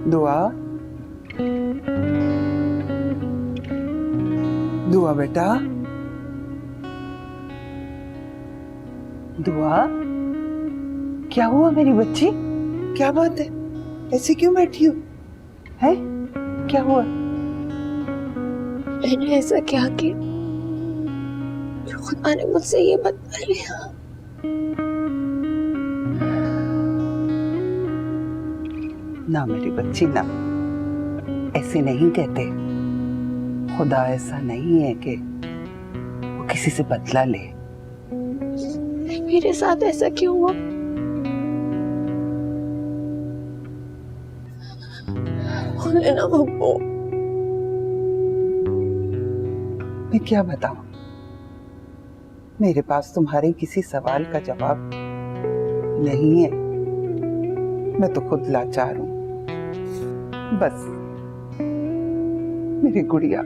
दुआ, दुआ बेटा, दुआ, क्या हुआ मेरी बच्ची? क्या बात है? ऐसे क्यों बैठी हो? है? क्या हुआ? मैंने ऐसा क्या किया जो खुदा ने मुझसे ये बता लिया? ना मेरी बच्ची ना, ऐसे नहीं कहते। खुदा ऐसा नहीं है कि वो किसी से बदला ले। मेरे साथ ऐसा क्यों हुआ? बोले ना बब्बू। मैं क्या बताऊं? मेरे पास तुम्हारे किसी सवाल का जवाब नहीं है। मैं तो खुद लाचार हूं। बस मेरी गुड़िया,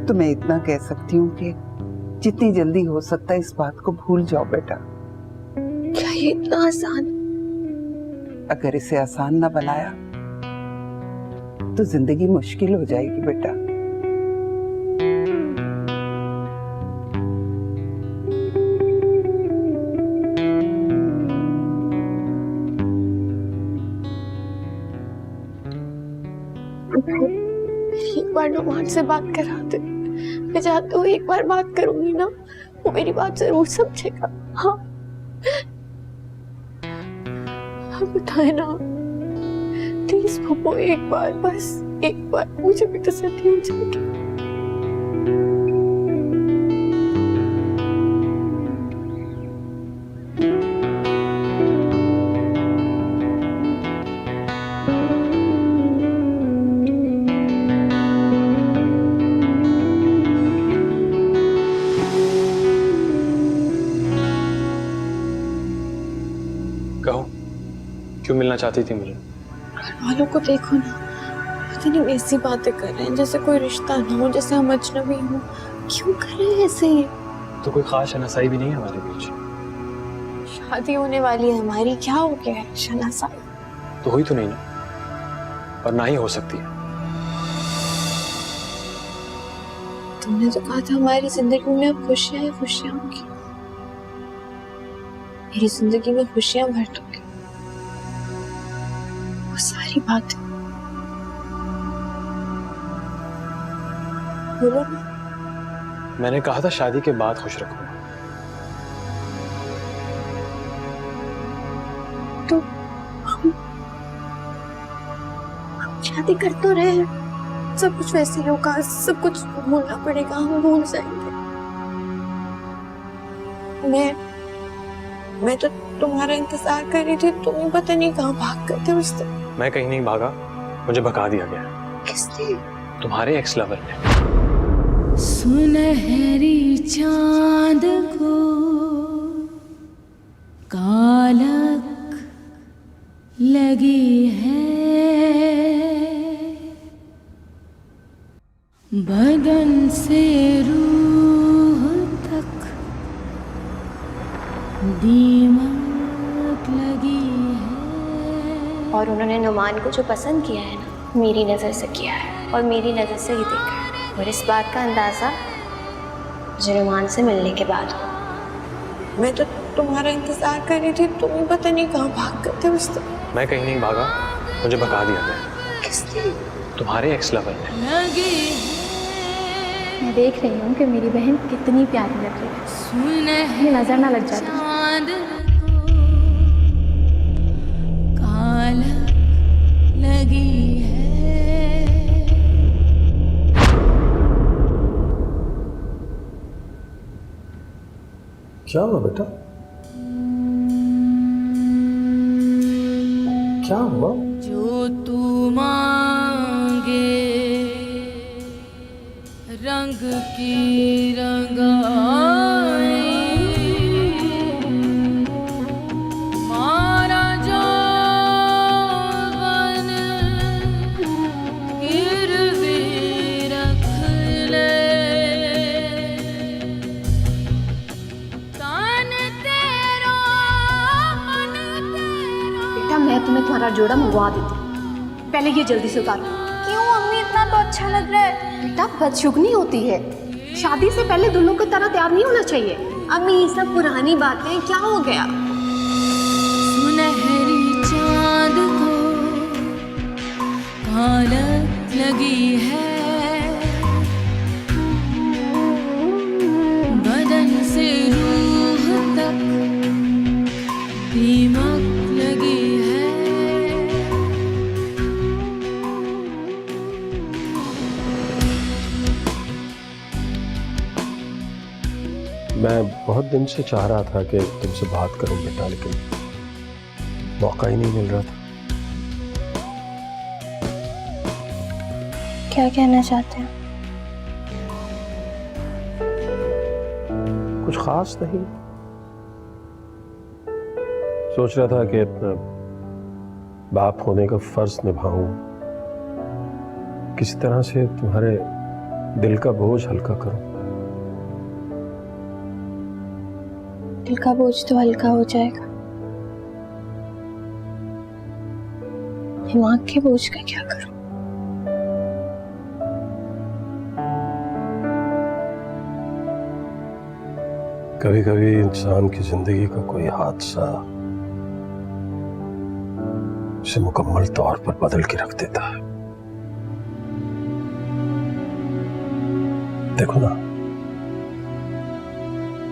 तुम्हें इतना कह सकती हूँ कि जितनी जल्दी हो सकता है इस बात को भूल जाओ बेटा। क्या ये इतना आसान? अगर इसे आसान ना बनाया तो जिंदगी मुश्किल हो जाएगी बेटा। एक बार नुमान से बात करा दे। मैं चाहती हूँ एक बार बात करूंगी ना, वो मेरी बात जरूर समझेगा। हाँ, आप बताए ना प्लीज बब्बू, एक बार, बस एक बार, मुझे भी तसल्ली हो जाएगी। कहो, क्यों मिलना चाहती थी मुझे? घर वालों को देखो ना, इतनी ऐसी बातें कर रहे हैं जैसे कोई रिश्ता ना हो, जैसे हम अजनबी हो। क्यों कर रहे हैं ऐसे? तो कोई खास शनासाई भी नहीं है हमारे बीच। शादी होने वाली है हमारी, क्या हो गया है शनासाई? तो हुई तो नहीं ना, और ना ही हो सकती है। तुमने तो कहा था हमारी जिंदगी में अब खुशियां ही खुशियां होंगी। मेरी जिंदगी में खुशियां भर दोगे वो सारी बातें। बोलो ना। मैंने कहा था शादी के बाद खुश रखूंगा। तो हम शादी कर तो रहे हैं, सब कुछ वैसे ही होगा, सब कुछ भूलना पड़ेगा, हम भूल जाएंगे। मैं तो तुम्हारा इंतजार कर रही थी, तुम ही पता नहीं कहाँ भाग गए थे उस दिन। मैं कहीं नहीं भागा, मुझे भगा दिया गया। किसने? तुम्हारे एक्स लवर ने। सुनहरी चांद को कालक लगी है, बदन से रूह तक दीमक लगी है। और उन्होंने नुमान को जो पसंद किया है ना, मेरी नज़र से किया है और मेरी नज़र से ही देखा है। और इस बात का अंदाज़ा मुझे नुमान से मिलने के बाद हो। मैं तो तुम्हारा इंतजार कर रही थी, तुम ही पता नहीं कहाँ भाग गए थे उस दिन। मैं कहीं नहीं भागा, मुझे भगा दिया गया। किसने? तुम्हारे एक्स लवर ने। मैं देख रही हूँ कि मेरी बहन कितनी प्यारी लग रही है, नजर ना लग जाती। कालक लगी है। क्या हुआ बेटा? क्या हुआ? जो तू मांगे रंग की रंगाई, मैं तुम्हें तुम्हारा जोड़ा मंगवा देती। पहले ये जल्दी से उतारो। क्यों अम्मी, इतना तो अच्छा लग रहा है। बेटा बदशुगनी होती है, शादी से पहले दुल्हन की तरह तैयार नहीं होना चाहिए। अम्मी ये सब पुरानी बातें, क्या हो गया? सुनहरी चांद को कालक लगी है, बदन से रूह तक दीमक लगी है। मैं बहुत दिन से चाह रहा था कि तुमसे बात करूं बेटा, लेकिन मौका ही नहीं मिल रहा था। क्या कहना चाहते हैं? कुछ खास नहीं, सोच रहा था कि अपना बाप होने का फर्ज निभाऊं, किसी तरह से तुम्हारे दिल का बोझ हल्का करूं। दिल का बोझ तो हल्का हो जाएगा, दिमाग के बोझ का क्या करूं? कभी कभी इंसान की जिंदगी का कोई हादसा उसे मुकम्मल तौर पर बदल के रख देता है। देखो ना,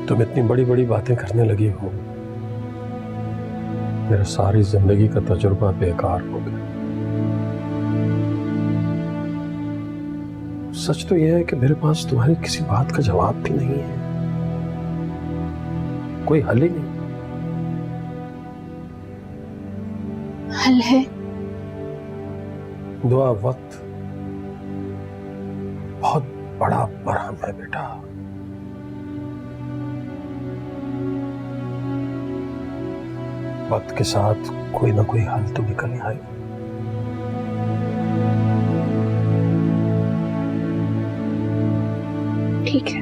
तुम इतनी बड़ी बड़ी बातें करने लगी हो, मेरा सारी जिंदगी का तजुर्बा बेकार हो गया। सच तो यह है कि मेरे पास तुम्हारी किसी बात का जवाब भी नहीं है, कोई हल ही नहीं। हल है? दुआ वक्त बहुत बड़ा मरहम है बेटा। वक्त के साथ कोई ना कोई हल तो निकल आएगा। ठीक है,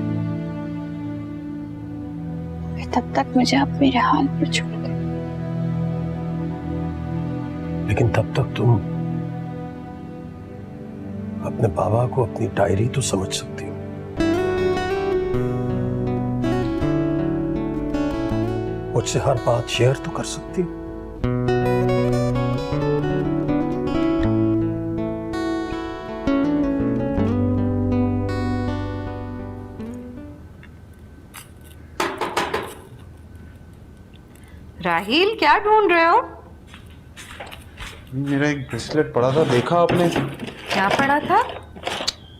तब तक मुझे आप मेरे हाल पर छोड़ दो। लेकिन तब तक तुम अपने बाबा को अपनी डायरी तो समझ सकती हो। मुझसे हर बात शेयर तो कर सकती हो। राहिल, क्या ढूंढ रहे हो? मेरा एक ब्रेसलेट पड़ा था, देखा आपने? क्या पड़ा था?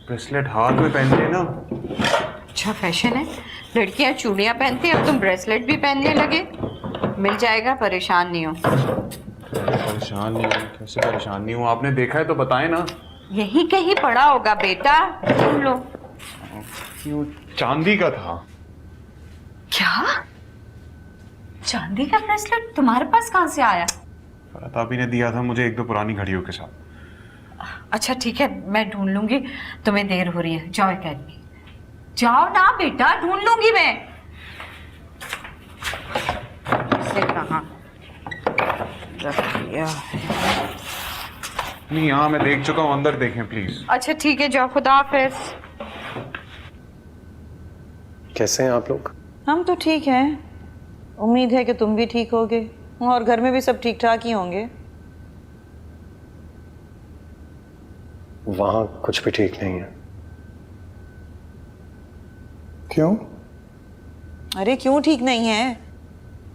ब्रेसलेट हाथ में पहनते हैं ना। अच्छा फैशन है, लड़कियां चूड़ियां पहनती हैं, अब तुम ब्रेसलेट भी पहनने लगे। मिल जाएगा, परेशान नहीं हो। परेशान नहीं हूँ, कैसे परेशान नहीं हूँ? आपने देखा है तो बताएं ना। यही कहीं पड़ा होगा बेटा, ढूंढ लो। क्यों? चांदी का था। क्या? चांदी का ब्रेसलेट तुम्हारे पास कहाँ से आया? ताबी ने दिया था मुझे एक दो पुरानी घड़ियों के साथ। अच्छा ठीक है, मैं ढूंढ लूंगी। तुम्हें देर हो रही है, जाओ अकेडमी। जाओ ना बेटा, ढूंढ लूंगी मैं। से कहाँ रख दिया है? नहीं, यहाँ मैं देख चुका हूँ, अंदर देखें प्लीज। अच्छा ठीक है, जाओ, खुदा हाफिज। कैसे हैं आप लोग? हम तो ठीक हैं, उम्मीद है कि तुम भी ठीक होगे और घर में भी सब ठीक ठाक ही होंगे। वहां कुछ भी ठीक नहीं है। क्यों? अरे क्यों ठीक नहीं है?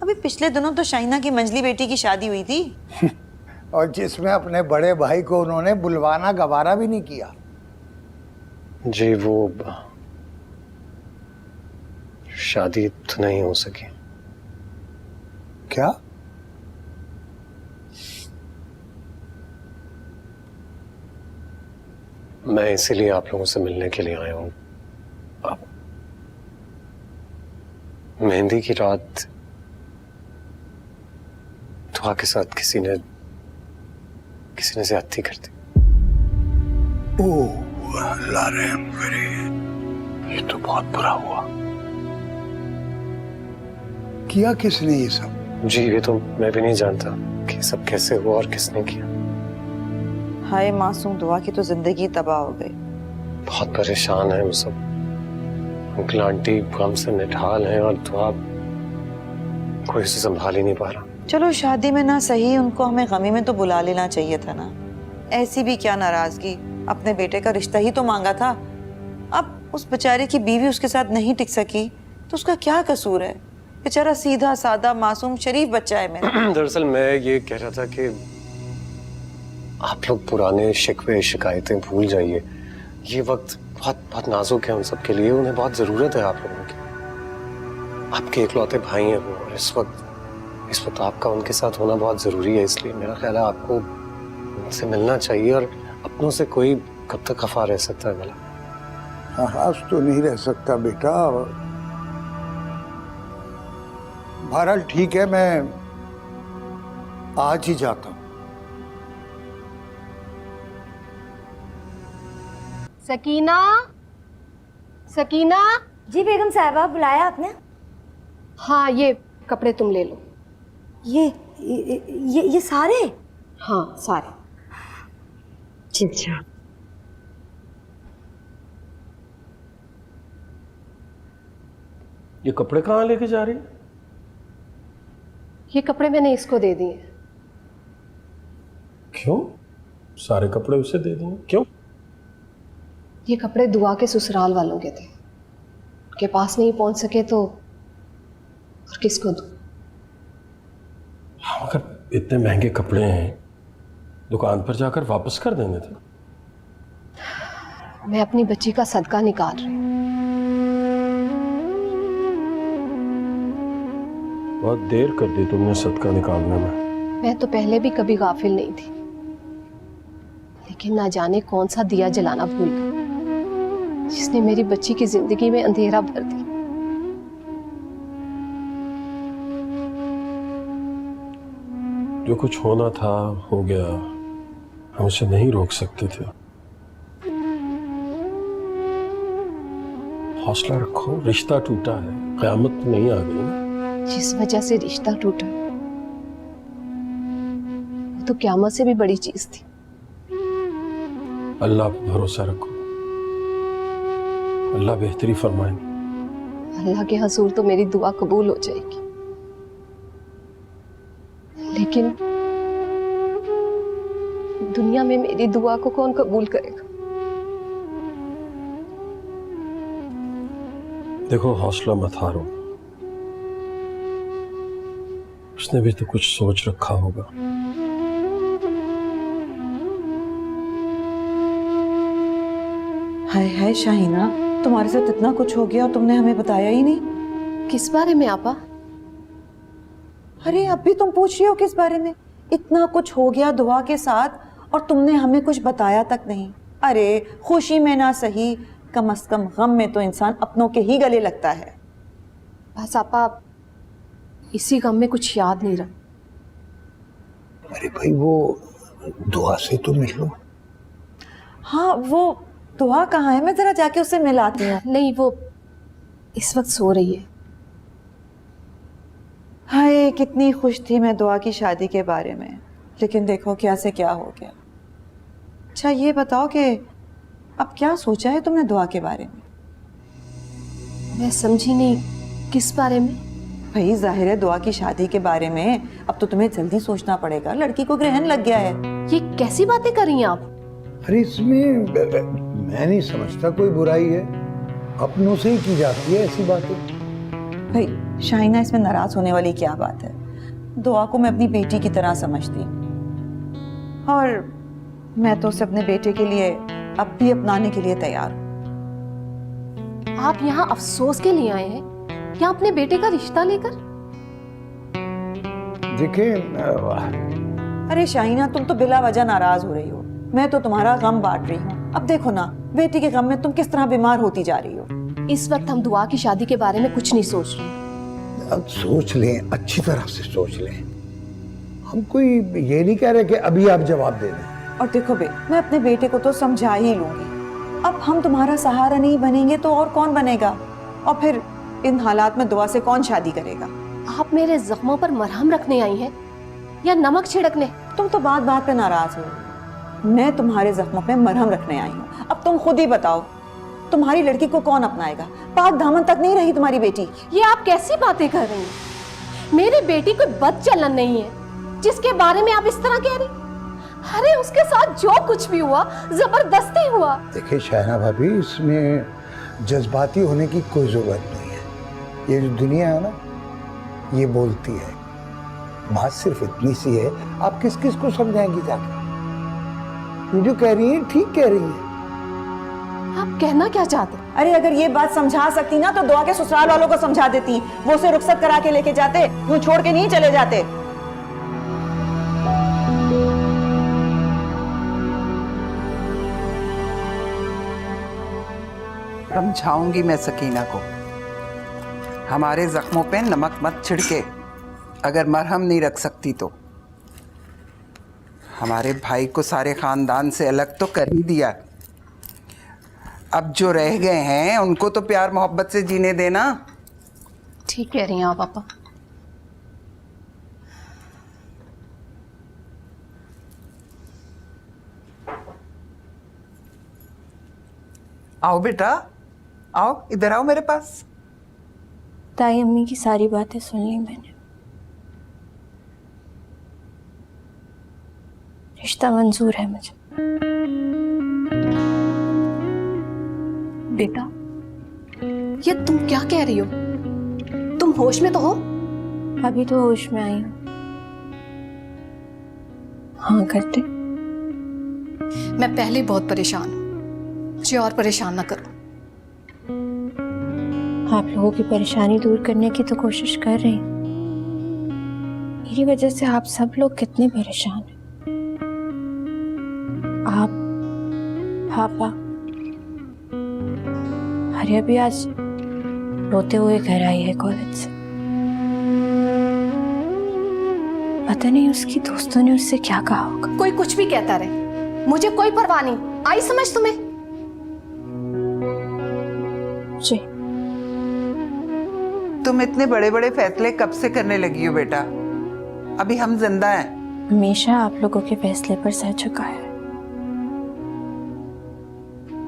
अभी पिछले दिनों तो शाइना की मंजली बेटी की शादी हुई थी और जिसमें अपने बड़े भाई को उन्होंने बुलवाना गवारा भी नहीं किया। जी, वो शादी तो नहीं हो सकी। क्या? मैं इसीलिए आप लोगों से मिलने के लिए आया हूँ। अब मेहंदी की रात दुआ के साथ किसी ने ज्यादती कर दी। ओह अल्लाह रहम करे, ये तो बहुत बुरा हुआ। किया किसने ये सब? जी, ये तो मैं भी नहीं जानता कि सब कैसे हुआ और किसने किया? हाय मासूम दुआ की तो जिंदगी तबाह हो गई। बहुत परेशान है हम सब। अंकल आंटी गम से निढाल हैं और दुआ कोई उसे संभाल ही नहीं पा रहा। चलो शादी में ना सही, उनको हमें गमी में तो बुला लेना चाहिए था ना। ऐसी भी क्या नाराजगी, अपने बेटे का रिश्ता ही तो मांगा था। अब उस बेचारे की बीवी उसके साथ नहीं टिक सकी तो उसका क्या कसूर है? बेचारा सीधा सादा मासूम शरीफ बच्चा है मेरा। दरअसल मैं ये कह रहा था कि आप लोग पुराने शिकवे शिकायतें भूल जाइए। ये वक्त बहुत बहुत नाजुक है उन सब के लिए, उन्हें बहुत जरूरत है आप लोगों की। आपके इकलौते भाई हैं वो, और इस वक्त आपका उनके साथ होना बहुत जरूरी है। इसलिए मेरा ख्याल है आपको उनसे मिलना चाहिए। और अपनों से कोई कब तक खफा रह सकता है भला? नाराज तो नहीं रह सकता बेटा। बहरहाल ठीक है, मैं आज ही जाता हूँ। सकीना, सकीना। जी बेगम साहबा, बुलाया आपने? हाँ, ये कपड़े तुम ले लो। ये सारे? हाँ, सारे। अच्छा। ये कपड़े कहाँ लेके जा रही है? ये कपड़े मैंने इसको दे दिए। क्यों? सारे कपड़े उसे दे दिए क्यों? ये कपड़े दुआ के ससुराल वालों के थे, उनके पास नहीं पहुंच सके तो और किसको दूं? मगर इतने महंगे कपड़े हैं, दुकान पर जाकर वापस कर देने थे। मैं अपनी बच्ची का सदका निकाल रही हूँ। बहुत देर कर दी तुमने सदका निकालने में। मैं तो पहले भी कभी गाफिल नहीं थी, लेकिन ना जाने कौन सा दिया जलाना भूल गई जिसने मेरी बच्ची की जिंदगी में अंधेरा भर दिया। जो कुछ होना था हो गया, हम उसे नहीं रोक सकते थे। हौसला रखो, रिश्ता टूटा है, क़यामत तो नहीं आ गई ना। जिस वजह से रिश्ता टूटा वो तो क़यामत से भी बड़ी चीज थी। अल्लाह पर भरोसा रखो, अल्लाह बेहतरी फरमाएंगे। अल्लाह के हजूर तो मेरी दुआ कबूल हो जाएगी, लेकिन दुनिया में मेरी दुआ को कौन कबूल करेगा? देखो, हौसला मत हारो, उसने भी तो कुछ सोच रखा होगा। हाय हाय शाहीना, तुम्हारे साथ इतना कुछ हो गया और तुमने हमें बताया ही नहीं। किस बारे में आपा? अरे अब भी तुम पूछ रही हो किस बारे में? इतना कुछ हो गया दुआ के साथ और तुमने हमें कुछ बताया तक नहीं। अरे खुशी में ना सही, कम से कम गम में तो इंसान अपनों के ही गले लगता है। बस आपा इसी गम में कुछ याद नहीं रहा। अरे भाई, वो दुआ से तो मिल लो। हाँ, वो दुआ कहाँ है? मैं जरा जाके उससे मिलाती हूँ। नहीं, वो इस वक्त सो रही है। हाय, कितनी खुश थी मैं दुआ की शादी के बारे में, लेकिन देखो क्या से क्या हो गया। अच्छा ये बताओ कि अब क्या सोचा है तुमने दुआ के बारे में? मैं समझी नहीं, किस बारे में? भाई जाहिर है दुआ की शादी के बारे में। अब तो तुम्हें जल्दी सोचना पड़ेगा, लड़की को ग्रहण लग गया है। ये कैसी बातें कर रही हैं आप? अरे इसमें मैं नहीं समझता कोई बुराई है, अपनों से ही की जाती है ऐसी बातें। भाई शाहीना, इसमें नाराज होने वाली क्या बात है? दुआ को मैं अपनी बेटी की तरह समझती हूँ और मैं तो उसे अपने बेटे के लिए अब भी अपनाने के लिए तैयार हूँ। आप यहाँ अफसोस के लिए आए हैं या अपने बेटे का रिश्ता लेकर? देखिए, अरे शाहीना, तुम तो बिला वजह नाराज हो रही हो। मैं तो तुम्हारा गम बांट रही हूँ। अब देखो ना, बेटी के गम में तुम किस तरह बीमार होती जा रही हो। इस वक्त हम दुआ की शादी के बारे में कुछ नहीं सोच रहे। अब सोच लें, अच्छी तरह से सोच लें। हम कोई ये नहीं कह रहे कि अभी आप जवाब दे दें। और देखो बे, मैं अपने बेटे को तो समझा ही लूंगी। अब हम तुम्हारा सहारा नहीं बनेंगे तो और कौन बनेगा? और फिर इन हालात में दुआ से कौन शादी करेगा? आप मेरे जख्मों पर मरहम रखने आई हैं? या नमक छिड़कने? तुम तो बात बात पे नाराज हो। मैं तुम्हारे जख्मों पे मरहम रखने आई हूँ। अब तुम खुद ही बताओ, तुम्हारी लड़की को कौन अपनाएगा? पाक दामन तक नहीं रही तुम्हारी बेटी। ये आप कैसी बातें कर रही हैं? मेरी बेटी कोई बदचलन नहीं है जिसके बारे में आप इस तरह कह रही। अरे उसके साथ जो कुछ भी हुआ जबरदस्ती हुआ। देखिए शहना भाभी, इसमें जज्बाती होने की कोई जरूरत नहीं है। ये जो दुनिया है ना, ये बोलती है। बात सिर्फ इतनी सी है, आप किस किस को समझाएंगी जाकर? ये जो कह रही है ठीक कह रही है। आप कहना क्या चाहते? अरे अगर ये बात समझा सकती ना तो दुआ के ससुराल वालों को समझा देती। वो उसे रुखसत करा के लेके जाते, यूं छोड़ के नहीं चले जाते। समझाऊंगी मैं सकीना को। हमारे जख्मों पे नमक मत छिड़के। अगर मरहम नहीं रख सकती तो हमारे भाई को सारे खानदान से अलग तो कर ही दिया। अब जो रह गए हैं उनको तो प्यार मोहब्बत से जीने देना। ठीक कह रही हैं आप पापा। आओ बेटा, आओ इधर आओ मेरे पास। ताई अम्मी की सारी बातें सुन ली मैंने। रिश्ता मंजूर है मुझे। बेटा, ये तुम क्या कह रही हो? तुम होश में तो हो? अभी तो होश में आई हूँ। हाँ करते। मैं पहले बहुत परेशान हूँ, मुझे और परेशान ना करो। आप लोगों की परेशानी दूर करने की तो कोशिश कर रही हूँ। मेरी वजह से आप सब लोग कितने परेशान हैं। आप, पापा, अरे अभी आज रोते हुए घर आई है कॉलेज से। पता नहीं उसकी दोस्तों ने उससे क्या कहा होगा। कोई कुछ भी कहता रहे, मुझे कोई परवाह नहीं। आई समझ तुम्हें? जी। तुम इतने बड़े बड़े फैसले कब से करने लगी हो बेटा? अभी हम जिंदा हैं। हमेशा आप लोगों के फैसले पर सर झुकाया है।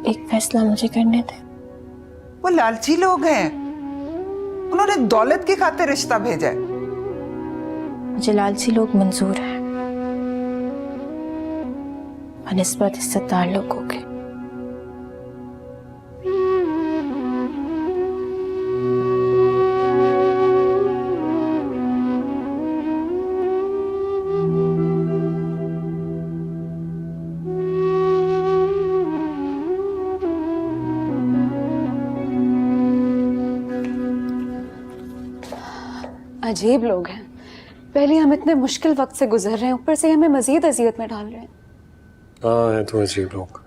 एक फैसला मुझे करने दे। वो लालची लोग हैं, उन्होंने दौलत की खातिर रिश्ता भेजा है। मुझे लालची लोग मंजूर हैं बनिस्बत इज्जतदार लोगों के। अजीब लोग हैं। पहले हम इतने मुश्किल वक्त से गुजर रहे हैं, ऊपर से हमें मजीद अजियत में डाल रहे हैं। हाँ है तो अजीब लोग।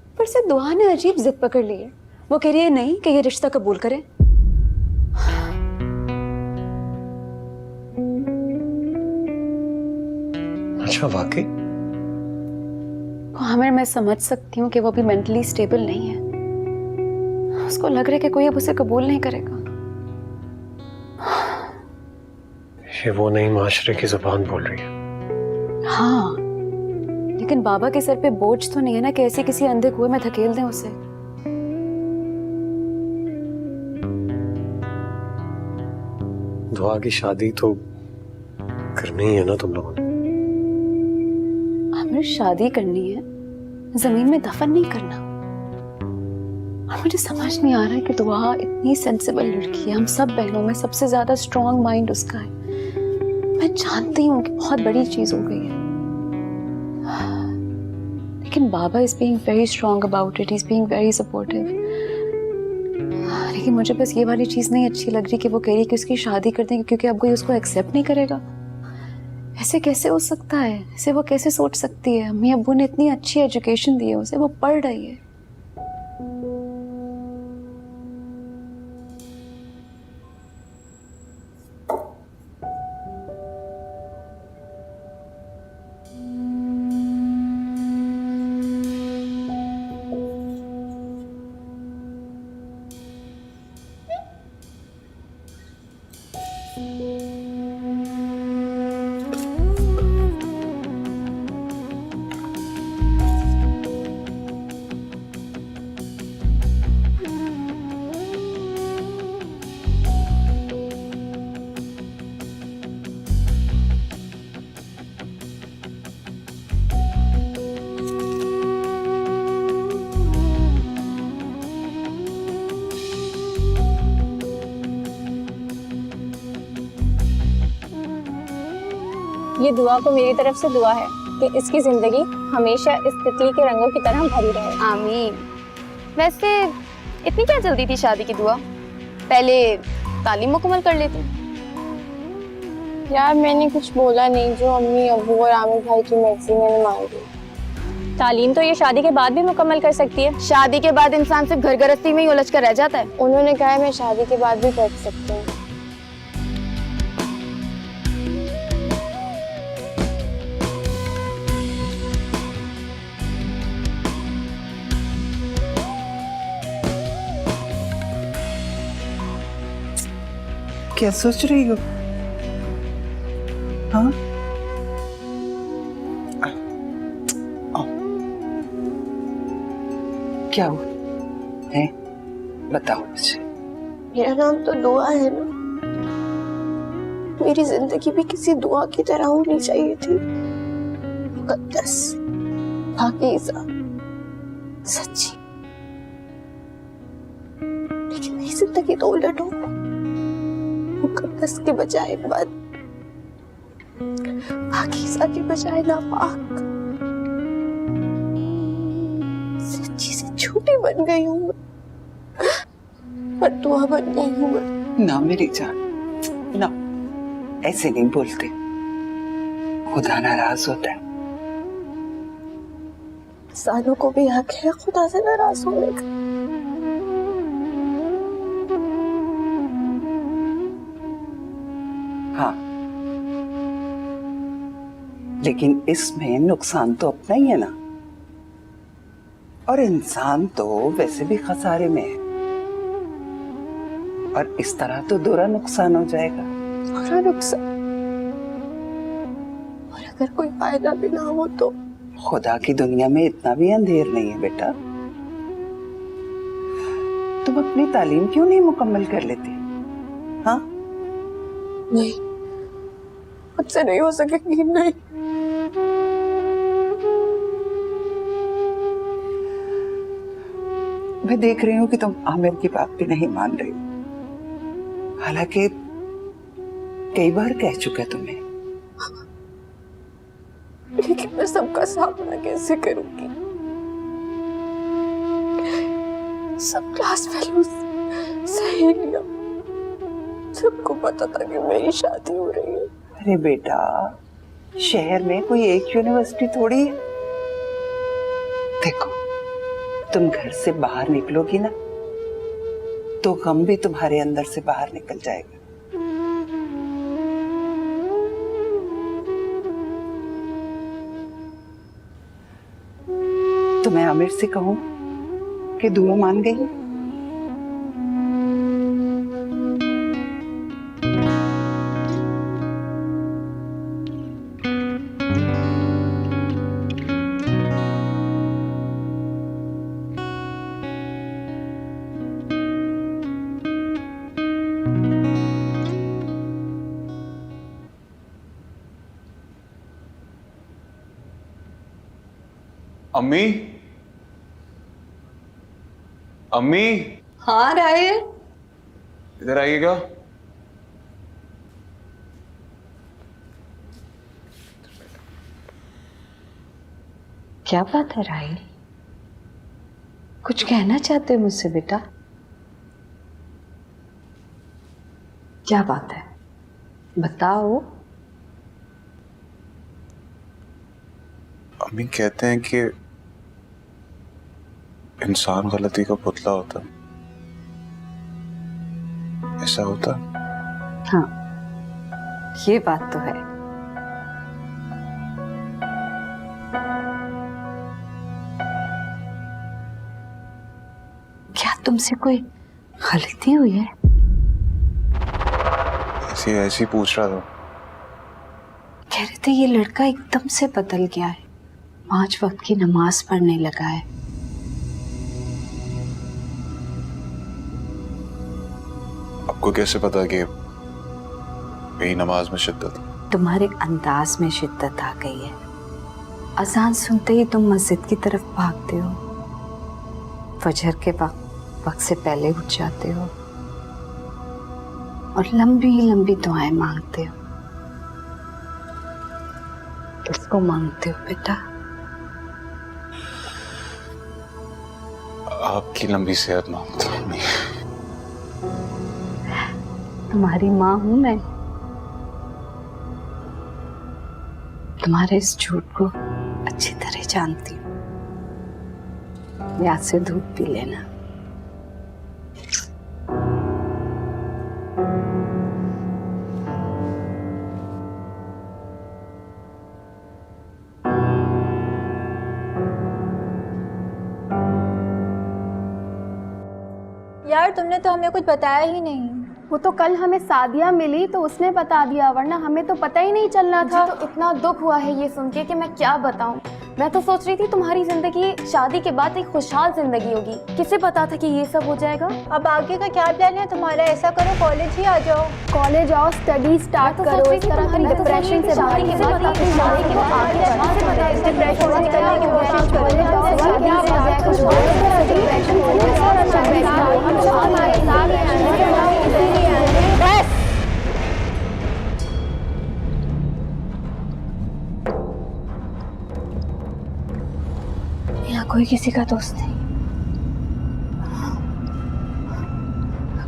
ऊपर से दुआ ने अजीब जिद पकड़ ली है। वो कह रही है नहीं कि ये रिश्ता कबूल करें। अच्छा वाकई? आमिर, मैं समझ सकती हूँ कि वो अभी मेंटली स्टेबल नहीं है। उसको लग रहा है कि कोई अब उसे कबूल नहीं करेगा। ये वो नई माशरे की जुबान बोल रही है। हाँ, लेकिन बाबा के सर पे बोझ तो नहीं है ना कि ऐसे किसी अंधे कुएं में धकेल दें उसे। दुआ की शादी तो करनी है ना तुम लोगों ने। हमें शादी करनी है, जमीन में दफन नहीं करना। और मुझे समझ नहीं आ रहा है कि दुआ इतनी सेंसिबल लड़की है। हम सब बहनों में सबसे ज्यादा स्ट्रॉन्ग माइंड उसका है। मैं जानती हूँ कि बहुत बड़ी चीज हो गई है, लेकिन बाबा is being very strong about it. He is being very supportive. लेकिन मुझे बस ये वाली चीज नहीं अच्छी लग रही कि वो कह रही है कि उसकी शादी कर देंगे क्योंकि अब कोई उसको एक्सेप्ट नहीं करेगा। ऐसे कैसे हो सकता है? ऐसे वो कैसे सोच सकती है? अम्मी अब्बू ने इतनी अच्छी एजुकेशन दी है उसे, वो पढ़ रही है। ये दुआ को मेरी तरफ से दुआ है कि इसकी जिंदगी हमेशा इस तितली के रंगों की तरह भरी रहे। आमीन। वैसे इतनी क्या जल्दी थी शादी की दुआ? पहले तालीम मुकम्मल कर लेती। यार मैंने कुछ बोला नहीं, जो अम्मी अब्बू और आमिर भाई की मर्जी मैंने मान ली। तालीम तो ये शादी के बाद भी मुकम्मल कर सकती है। शादी के बाद इंसान सिर्फ घर गृहस्थी में ही उलझ कर रह जाता है। उन्होंने कहा है मैं शादी के बाद भी कर सकती हूँ। क्या सोच रही हो? हाँ? क्या हुआ है? बताओ मुझे। मेरा नाम तो दुआ है ना, मेरी जिंदगी भी किसी दुआ की तरह होनी चाहिए थी। मुकद्दस, पाकीज़ा, सच्ची। लेकिन मेरी जिंदगी तो उलट हो गई। मुकद्दस के बजाय बद, पाकीज़ा के बजाय नापाक, सच्ची से झूठी बन गई हूँ मैं, बददुआ बन गई हूँ मैं। ना मेरी जान, ना, ऐसे नहीं बोलते। खुदा नाराज होता है। इंसानों को भी हक है खुदा से नाराज होने का। हाँ, लेकिन इसमें नुकसान तो अपना ही है ना, और इंसान तो वैसे भी खसारे में है, और इस तरह तो दोहरा नुकसान हो जाएगा। दोहरा नुकसान? और अगर कोई फायदा भी ना हो तो? खुदा की दुनिया में इतना भी अंधेर नहीं है बेटा। तुम अपनी तालीम क्यों नहीं मुकम्मल कर लेती? हाँ? नहीं, मुझसे नहीं हो सकेगी। नहीं, मैं देख रही हूँ कि तुम आमिर की बात भी नहीं मान रही हो, हालांकि कई बार कह चुका तुम्हें। लेकिन मैं सबका सामना कैसे करूंगी? सब क्लास फेलोज, सहेलियां, सबको पता था कि मेरी शादी हो रही है। अरे बेटा, शहर में कोई एक यूनिवर्सिटी थोड़ी है। देखो, तुम घर से बाहर निकलोगी ना, तो गम भी तुम्हारे अंदर से बाहर निकल जाएगा। तो मैं आमिर से कहूं कि दुआ मान गई? अम्मी, अम्मी, हाँ राहिल, इधर आइएगा। क्या बात है राहिल? कुछ कहना चाहते हो मुझसे बेटा? क्या बात है, बताओ। अम्मी कहते हैं कि इंसान गलती का पुतला होता है, ऐसा होता? हाँ, ये बात तो है। क्या तुमसे कोई गलती हुई है? ऐसी पूछ रहा था। कह रहे थे ये लड़का एकदम से बदल गया है, 5 वक्त की नमाज पढ़ने लगा है। आपको कैसे पता कि मेरी नमाज में शिद्दत? तुम्हारे अंदाज में शिद्दत आ गई है। अजान सुनते ही तुम मस्जिद की तरफ भागते हो, फजर के वक्त से पहले उठ जाते हो और लंबी लंबी दुआएं मांगते हो। किसको मांगते हो बेटा? आपकी लंबी सेहत मांगता हूं मम्मी। तुम्हारी माँ हूं मैं। तुम्हारे इस झूठ को अच्छी तरह जानती हूँ। यहाँ से दूध पी लेना। यार तुमने तो हमें कुछ बताया ही नहीं। वो तो कल हमें सादिया मिली तो उसने बता दिया, वरना हमें तो पता ही नहीं चलना था। मुझे तो इतना दुख हुआ है ये सुन के कि मैं क्या बताऊं। मैं तो सोच रही थी तुम्हारी जिंदगी शादी के बाद एक खुशहाल जिंदगी होगी। किसे पता था कि ये सब हो जाएगा। अब आगे का क्या प्लान है तुम्हारा? ऐसा करो कॉलेज ही आ जाओ। कॉलेज आओ, स्टडी स्टार्ट करो। इस तरह की डिप्रेशन से बाहर शादी के बाद शादी के बाद आगे बढ़ना से पता है डिप्रेशन से निकलने की कोशिश करो। यहाँ कोई किसी का दोस्त नहीं,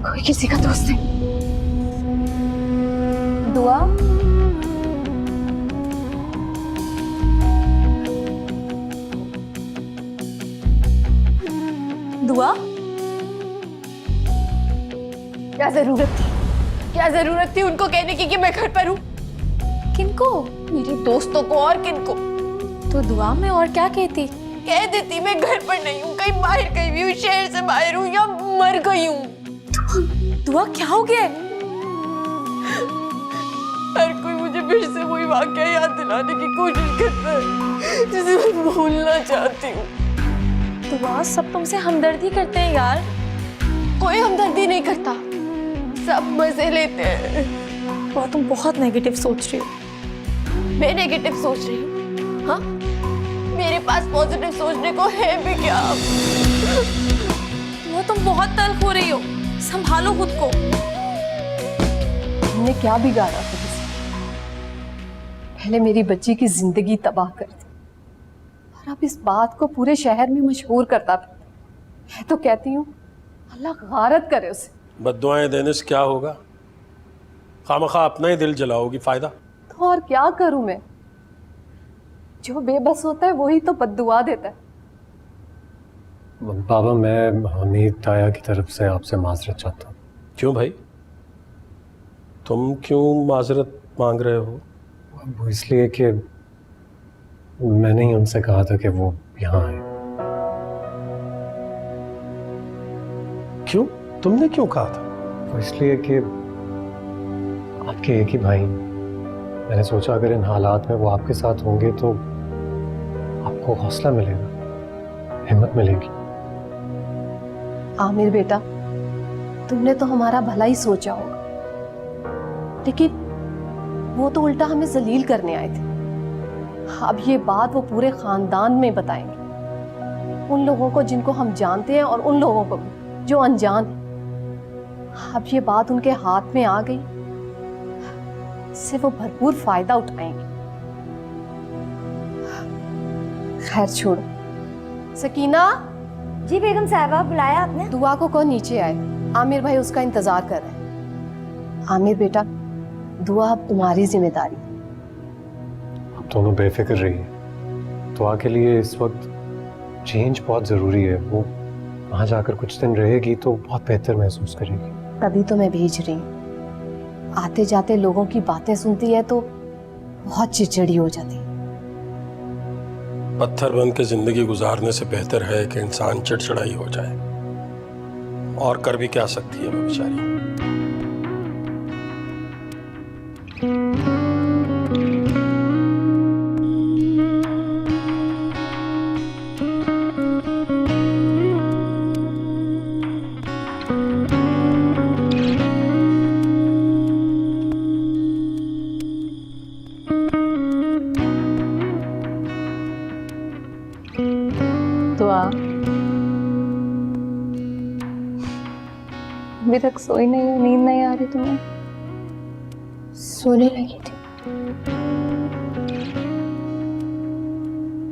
कोई किसी का दोस्त नहीं। दुआ, दुआ, क्या जरूरत थी? क्या जरूरत थी उनको कहने की कि मैं घर पर हूँ? किनको? मेरे दोस्तों को। और किनको? तो दुआ में और क्या कहती? कह देती मैं घर पर नहीं हूँ, कहीं बाहर गई हुई हूँ, शहर से बाहर हूँ या मर गई हूँ। दुआ क्या हो गया? हर कोई मुझे फिर से वही वाकया याद दिलाने की कोशिश करता है जिसे मैं भूलना चाहती हूँ। दुआ, सब तुमसे हमदर्दी करते हैं यार। कोई हमदर्दी नहीं करता, सब मजे लेते हैं। दुआ, तुम बहुत नेगेटिव सोच रही हो। मैं नेगेटिव सोच रही हूँ? हाँ, मेरे पास पॉजिटिव सोचने को है भी क्या? वो तुम बहुत तल्ख हो रही हो, संभालो खुद को। हमने क्या बिगाड़ा था किसी? पहले मेरी बच्ची की जिंदगी तबाह कर दी और अब इस बात को पूरे शहर में मशहूर करता था। मैं तो कहती हूँ अल्लाह गारत करे उसे। बद्दुआएं देने से क्या होगा? खामखा अपना ही दिल जलाओगी, फायदा? तो और क्या करूं मैं? जो बेबस होता है वही तो बद्दुआ देता है। बाबा, मैं हमीद ताया की तरफ से आपसे माजरत चाहता हूँ। क्यों भाई, तुम क्यों माजरत मांग रहे हो? वो इसलिए कि मैंने ही उनसे कहा था कि वो यहाँ आए। क्यों? तुमने क्यों कहा था? वो इसलिए कि आपके एक ही भाई, मैंने सोचा अगर इन हालात में वो आपके साथ होंगे तो आपको हौसला मिलेगा, हिम्मत मिलेगी। आमिर बेटा, तुमने तो हमारा भला ही सोचा होगा, लेकिन वो तो उल्टा हमें जलील करने आए थे। अब ये बात वो पूरे खानदान में बताएंगे, उन लोगों को जिनको हम जानते हैं और उन लोगों को भी जो अनजान हैं। अब ये बात उनके हाथ में आ गई, इससे वो भरपूर फायदा उठाएंगे। खैर छोड़ो। सकीना। जी बेगम साहबा, बुलाया आपने? दुआ को कौन नीचे आए, आमिर भाई उसका इंतजार कर रहे हैं। आमिर बेटा, दुआ अब तुम्हारी जिम्मेदारी। आप दोनों बेफिक्र रहिए। दुआ के लिए इस वक्त चेंज बहुत ज़रूरी है। वो वहाँ जाकर कुछ दिन रहेगी तो बहुत बेहतर महसूस करेगी। तभी तो मैं भेज रही हूँ। आते जाते लोगों की बातें सुनती है तो बहुत चिड़चिड़ी हो जाती है। पत्थर बन के जिंदगी गुजारने से बेहतर है कि इंसान चिड़चिड़ाई हो जाए। और कर भी क्या सकती है वो बेचारी। दुआ, अभी तक सोई नहीं हो? नींद नहीं आ रही तुम्हें? सोने लगी थी,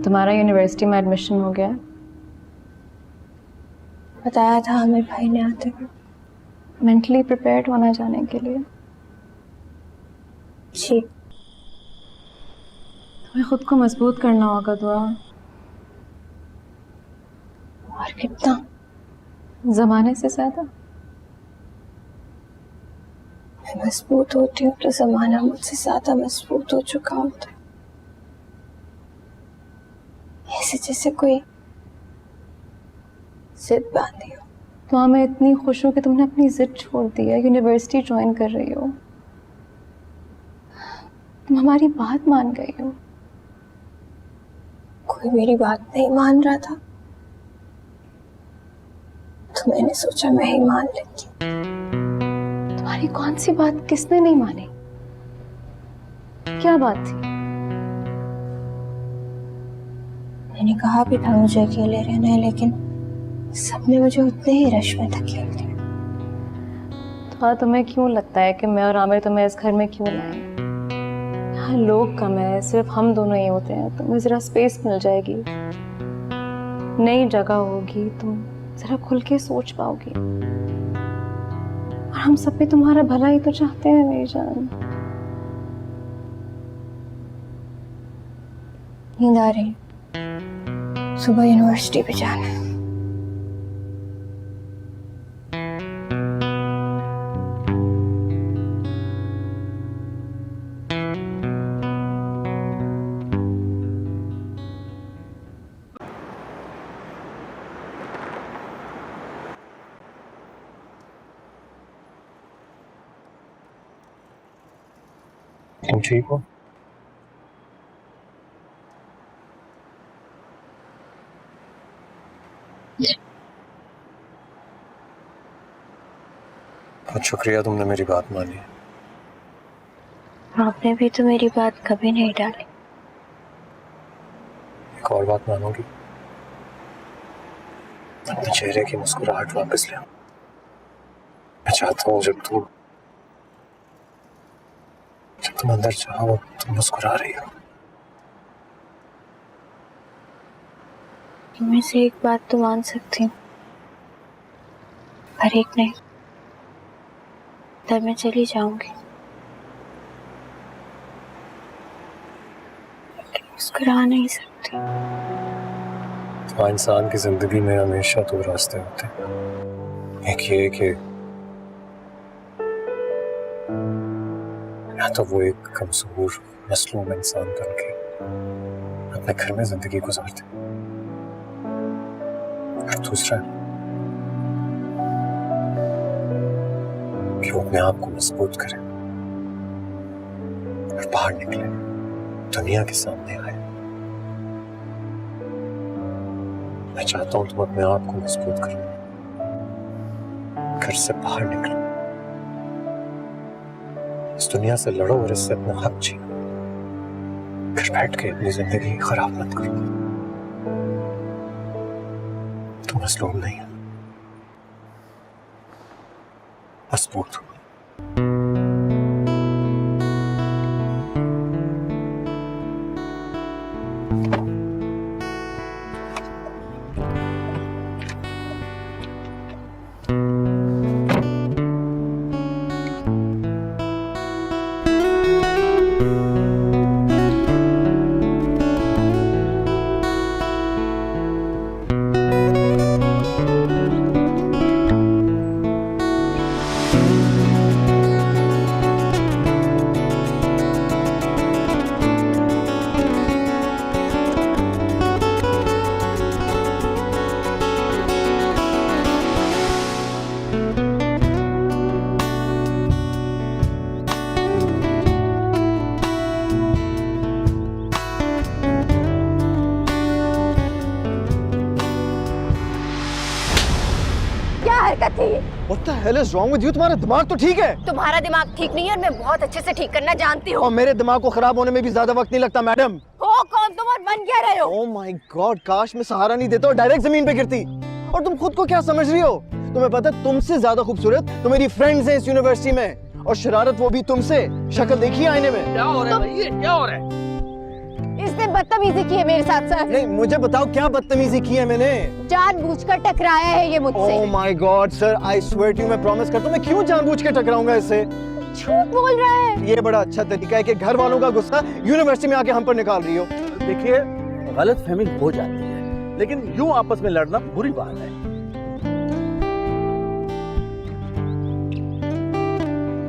तुम्हारा यूनिवर्सिटी में एडमिशन हो गया? बताया था आमिर भाई ने आते हुए। मेंटली प्रिपेयर्ड होना जाने के लिए। जी। तुम्हें खुद को मजबूत करना होगा दुआ। और कितना? जमाने से ज्यादा। मैं मजबूत होती हूँ तो जमाना मुझसे ज्यादा मजबूत हो चुका होता है। ऐसे जैसे कोई जिद बांधी हो। तो मैं इतनी खुश हूँ कि तुमने अपनी जिद छोड़ दी है, यूनिवर्सिटी ज्वाइन कर रही हो। तुम हमारी बात मान गई हो। कोई मेरी बात नहीं मान रहा था तो मैंने सोचा मैं ही मान लेती। तुम्हारी कौन सी बात किसने नहीं मानी? क्या बात थी? मैंने कहा भी था मुझे अकेले रहना है, लेकिन सबने मुझे उतने ही रश में धकेल दिया। तो तुम्हें क्यों लगता है कि मैं और आमिर तुम्हें इस घर में क्यों लाए? यहाँ लोग कम है, सिर्फ हम दोनों ही होते हैं। तुम्हें जरा स्पेस मिल जाएगी, नई जगह होगी, तुम जरा खुल के सोच पाओगी। और हम सब भी तुम्हारा भला ही तो चाहते हैं मेरी जान। नींद आ रही, सुबह यूनिवर्सिटी पे जाना है। तुम ठीक हो? बहुत शुक्रिया, तुमने मेरी बात मानी। आपने भी तो मेरी बात कभी नहीं डाली। एक और बात मानोगी? अपने चेहरे की मुस्कुराहट वापस ले आओ। मैं चाहता हूँ जब तुम अंदर जाओ तुम मुस्कुरा रही हो। इनमें से एक बात तो मान सकती हूँ, पर एक नहीं। तब मैं चली जाऊंगी, मुस्कुरा नहीं सकती। तो इंसान की जिंदगी में हमेशा दो रास्ते होते हैं। एक ये कि या तो वो एक कमजोर मसलूम इंसान बन के अपने घर में जिंदगी गुजारते, और दूसरा कि वो अपने आप को मजबूत करे और बाहर निकले, दुनिया के सामने आए। मैं चाहता हूं तुम अपने आप को मजबूत करो, घर से बाहर निकलो, इस दुनिया से लड़ो और इससे अपना हक छीनो। घर बैठ के अपनी जिंदगी खराब मत करो। तुम मजलूम नहीं हो, मजबूत हो। हरकत है ये? What the hell is wrong with you? तुम्हारा दिमाग तो ठीक है। तुम्हारा दिमाग ठीक नहीं है और मैं बहुत अच्छे से ठीक करना जानती हूँ। और मेरे दिमाग को खराब होने में भी ज्यादा वक्त नहीं लगता मैडम। हो कौन तुम और बन क्या रहे हो? Oh my God, काश मैं सहारा नहीं देता और डायरेक्ट जमीन पे गिरती। और तुम खुद को क्या समझ रही हो? तुम्हें पता है तुमसे ज्यादा खूबसूरत तो मेरी फ्रेंड्स हैं इस यूनिवर्सिटी में, और शरारत वो भी तुमसे। शक्ल देखी आईने में। क्या हो रहा है भाई? ये क्या हो रहा है? इसने बदतमीजी की है मेरे साथ सर। नहीं, मुझे बताओ क्या बदतमीजी की है मैंने? जानबूझकर टकराया है ये मुझसे। Oh my god sir, I swear to you, मैं प्रॉमिस करता हूँ मैं क्यों जानबूझ के टकराऊंगा इससे? झूठ बोल रहा है। ये बड़ा अच्छा तरीका है कि घर वालों का गुस्सा यूनिवर्सिटी में आके हम पर निकाल रही हो। देखिए, गलत फहमी हो जाती है, लेकिन यूं आपस में लड़ना बुरी बात है।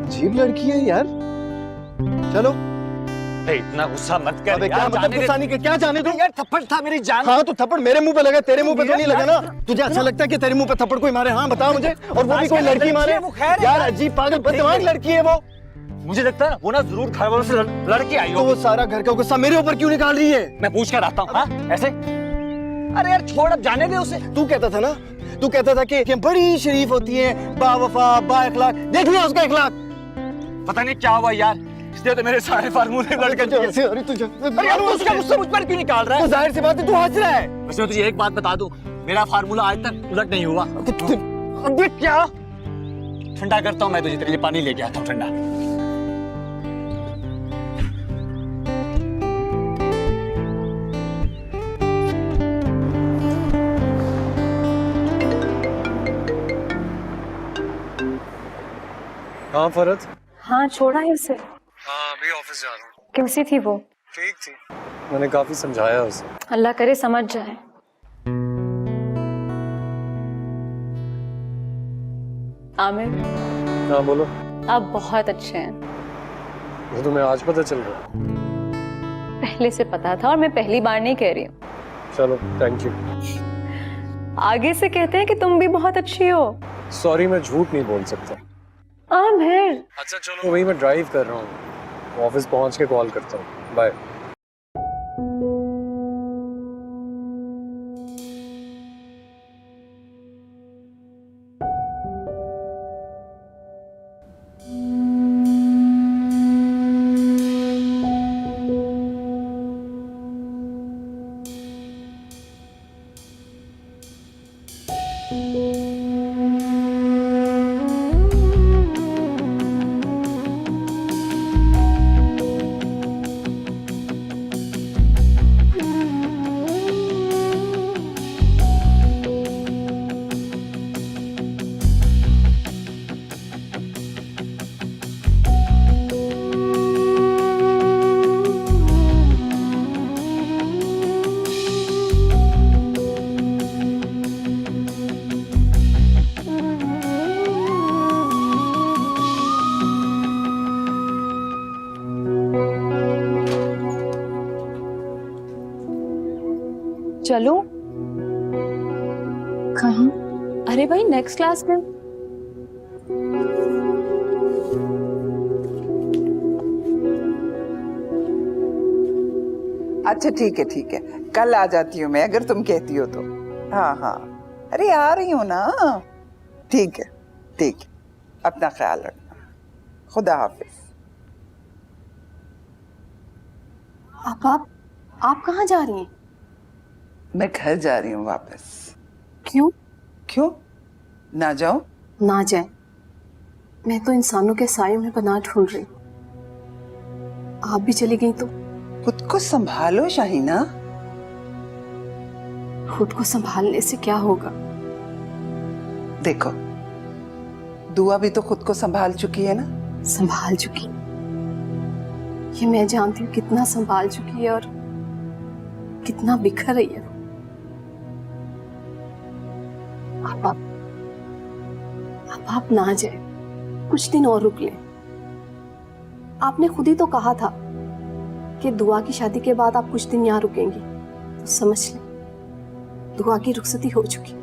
अजीब लड़की है यार। चलो। इतना गुस्सा मत कर। अबे क्या मतलब गुस्सा नहीं, क्या जाने दो यार, थप्पड़ था मेरी जान। हाँ तो थप्पड़ मेरे मुंह पे लगा, तेरे मुंह पे तो नहीं लगा ना। तुझे अच्छा लगता है कि तेरे मुंह पे थप्पड़ कोई मारे? हाँ बता मुझे। और वो भी कोई लड़की मारे? यार अजीब पागल बददिमाग लड़की है वो। मुझे लगता है वो ना जरूर घर वालों से लड़ के आई हो। तो वो सारा घर का गुस्सा मेरे ऊपर क्यों निकाल रही है? मैं पूछ कर आता हूँ। हाँ ऐसे? अरे यार छोड़, अब जाने दे उसे। तू कहता था ना, तू कहता था कि बड़ी शरीफ होती है, बावफा, बा अखलाक। देख लिया उसका अखलाक। पता नहीं क्या हुआ यार, इसलिए तो मेरे सारे फार्मूले लड़के। अरे तुझे उसका गुस्सा मुझ पर क्यों निकाल रहा है? जाहिर सी बात है तू हंस रहा है। वैसे मैं तुझे एक बात बता दूं, मेरा फार्मूला आज तक उलट नहीं हुआ। अबे क्या? ठंडा करता हूँ मैं तुझे, तेरे लिए पानी लेके आता हूँ ठंडा। हाँ फरहत। हाँ छोड़ा है उसे। हाँ अभी ऑफिस जा रहा हूँ। कैसी थी वो? ठीक थी, मैंने काफी समझाया उसे। अल्लाह करे समझ जाए। आमिर। हाँ बोलो। आप बहुत अच्छे हैं। वो तुम्हें आज पता चल रहा है? पहले से पता था और मैं पहली बार नहीं कह रही हूँ। चलो थैंक यू। आगे से कहते हैं कि तुम भी बहुत अच्छी हो। सॉरी मैं झूठ नहीं बोल सकता। आमिर। अच्छा चलो, वही मैं ड्राइव कर रहा हूँ, ऑफिस पहुँच के कॉल करता हूँ। बाय। चलो। कहाँ? अरे भाई नेक्स्ट क्लास में। अच्छा ठीक है, कल आ जाती हूँ मैं अगर तुम कहती हो तो। हाँ हाँ, अरे आ रही हूँ ना। ठीक है, अपना ख्याल रखना। खुदा हाफिज। आप कहाँ जा रही हैं? मैं घर जा रही हूँ वापस। क्यों? ना जाओ? ना जाए, मैं तो इंसानों के साए में पनाह ढूंढ रही। आप भी चली गई तो? खुद को संभालो शाहीना। खुद को संभालने से क्या होगा? देखो, दुआ भी तो खुद को संभाल चुकी है ना। संभाल चुकी, ये मैं जानती हूँ कितना संभाल चुकी है और कितना बिखर रही है। आप ना जाए, कुछ दिन और रुक ले। आपने खुद ही तो कहा था कि दुआ की शादी के बाद आप कुछ दिन यहाँ रुकेंगी, तो समझ ले दुआ की रुखसती हो चुकी,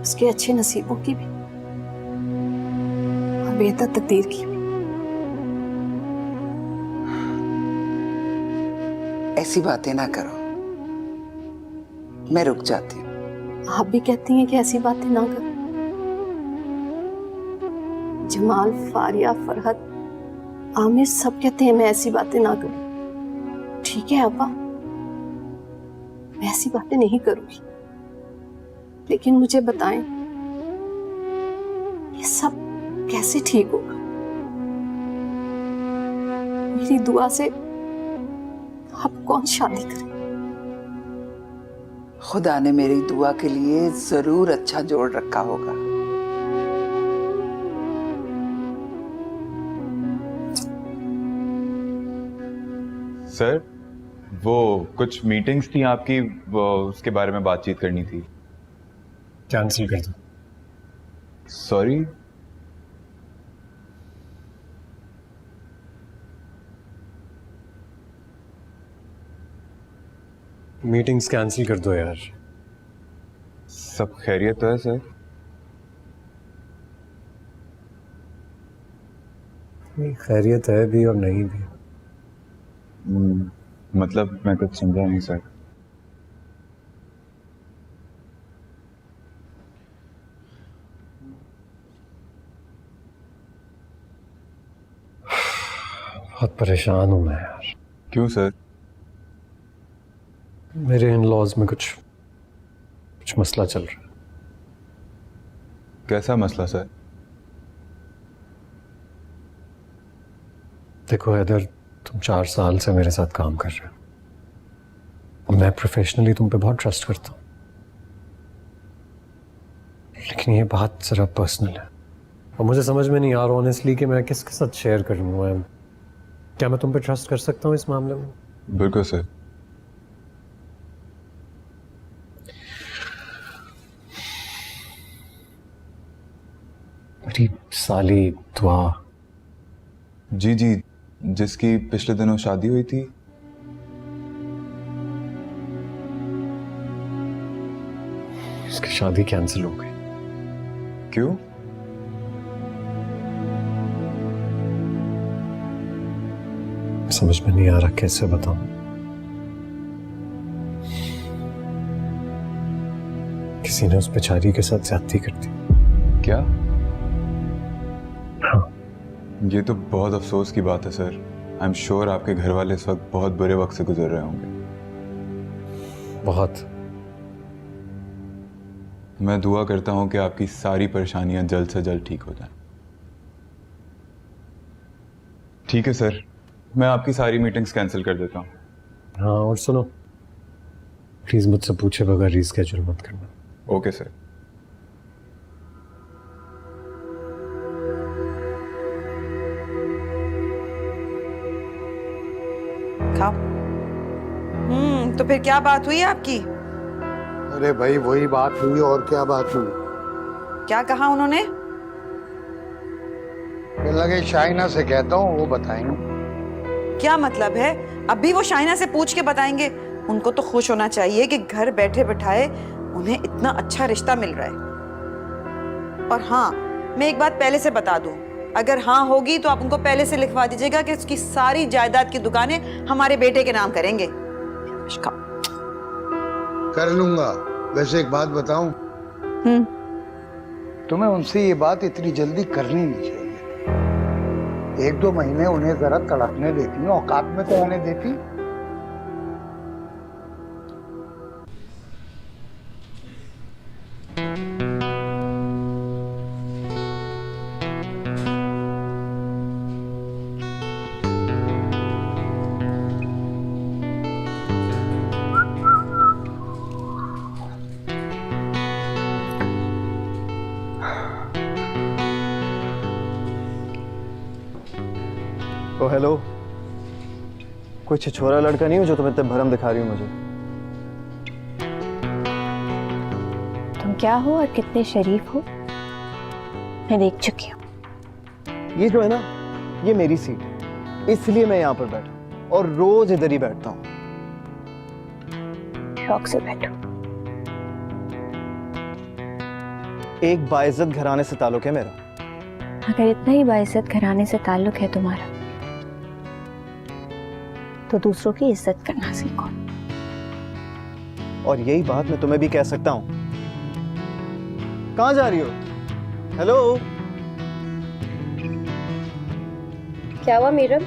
उसके अच्छे नसीबों की भी और बेहतर तकदीर की भी। ऐसी बातें ना करो, मैं रुक जाती हूँ। आप भी कहती हैं कि ऐसी बातें ना करो। जमाल, फारिया, फरहत, आमिर सब कहते हैं मैं ऐसी बातें ना करूं। ठीक है अब्बा, मैं ऐसी बातें नहीं करूंगी, लेकिन मुझे बताएं ये सब कैसे ठीक होगा? मेरी दुआ से अब कौन शादी करे? खुदा ने मेरी दुआ के लिए जरूर अच्छा जोड़ रखा होगा। सर, वो कुछ मीटिंग्स थी आपकी, वो उसके बारे में बातचीत करनी थी। कैंसिल कर दो। सॉरी। मीटिंग्स कैंसिल कर दो यार। सब खैरियत तो है सर? खैरियत है भी और नहीं भी। मतलब मैं कुछ समझा नहीं सर। बहुत परेशान हूं मैं यार। क्यों सर? मेरे इन लॉज में कुछ मसला चल रहा है। कैसा मसला सर? देखो हैदर, तुम 4 साल से मेरे साथ काम कर रहे हो। मैं प्रोफेशनली तुम पे बहुत ट्रस्ट करता हूँ, लेकिन ये बात जरा पर्सनल है और मुझे समझ में नहीं आ रहा ऑनेस्टली कि मैं किसके साथ शेयर करूँ। क्या मैं तुम पे ट्रस्ट कर सकता हूँ इस मामले में? बिल्कुल सर। मेरी साली दुआ। जी जी, जिसकी पिछले दिनों शादी हुई थी। इसकी शादी कैंसिल हो गई। क्यों? समझ में नहीं आ रहा कैसे बताऊं। किसी ने उस बेचारी के साथ ज्यादती कर दी। क्या? हाँ। ये तो बहुत अफसोस की बात है सर। आई एम श्योर आपके घर वाले इस वक्त बहुत बुरे वक्त से गुजर रहे होंगे। बहुत। मैं दुआ करता हूं कि आपकी सारी परेशानियां जल्द से जल्द ठीक हो जाएं। ठीक है सर, मैं आपकी सारी मीटिंग्स कैंसिल कर देता हूँ। हाँ, और सुनो, प्लीज मुझसे पूछे बगैर रीस्केड्यूल मत करना। Okay sir. खाओ। तो फिर क्या बात हुई आपकी? अरे भाई वही बात हुई, और क्या बात हुई? क्या कहा उन्होंने? लगे शाइना से कहता हूँ, वो बताएंगे। क्या मतलब है? अब भी वो शाइना से पूछ के बताएंगे? उनको तो खुश होना चाहिए कि घर बैठे बैठाए उन्हें इतना अच्छा रिश्ता मिल रहा है। और हाँ, मैं एक बात पहले से बता दूं, अगर हाँ होगी तो आप उनको पहले से लिखवा दीजिएगा कि उसकी सारी जायदाद की दुकानें हमारे बेटे के नाम करेंगे। कर लूंगा। वैसे एक बात बताऊं, तुम्हें उनसे ये बात इतनी जल्दी करनी नहीं चाहिए। 1-2 महीने उन्हें जरा तड़पने देती, औकात में तो आने देती। ओ हेलो, कोई छिछोरा लड़का नहीं हो जो तुम इतने भरम दिखा रही हो मुझे? तुम क्या हो और कितने शरीफ हो मैं देख चुकी हूँ। ये जो है ना, ये मेरी सीट है, इसलिए मैं यहाँ पर बैठा और रोज इधर ही बैठता हूँ। शौक से बैठो। एक बाइज्जत घराने से ताल्लुक है मेरा। अगर इतना ही बाइज्जत घराने से ताल्लुक है तुम्हारा, तो दूसरों की इज्जत करना सीखो। और यही बात मैं तुम्हें भी कह सकता हूँ। कहाँ जा रही हो? हेलो। क्या हुआ मीरम?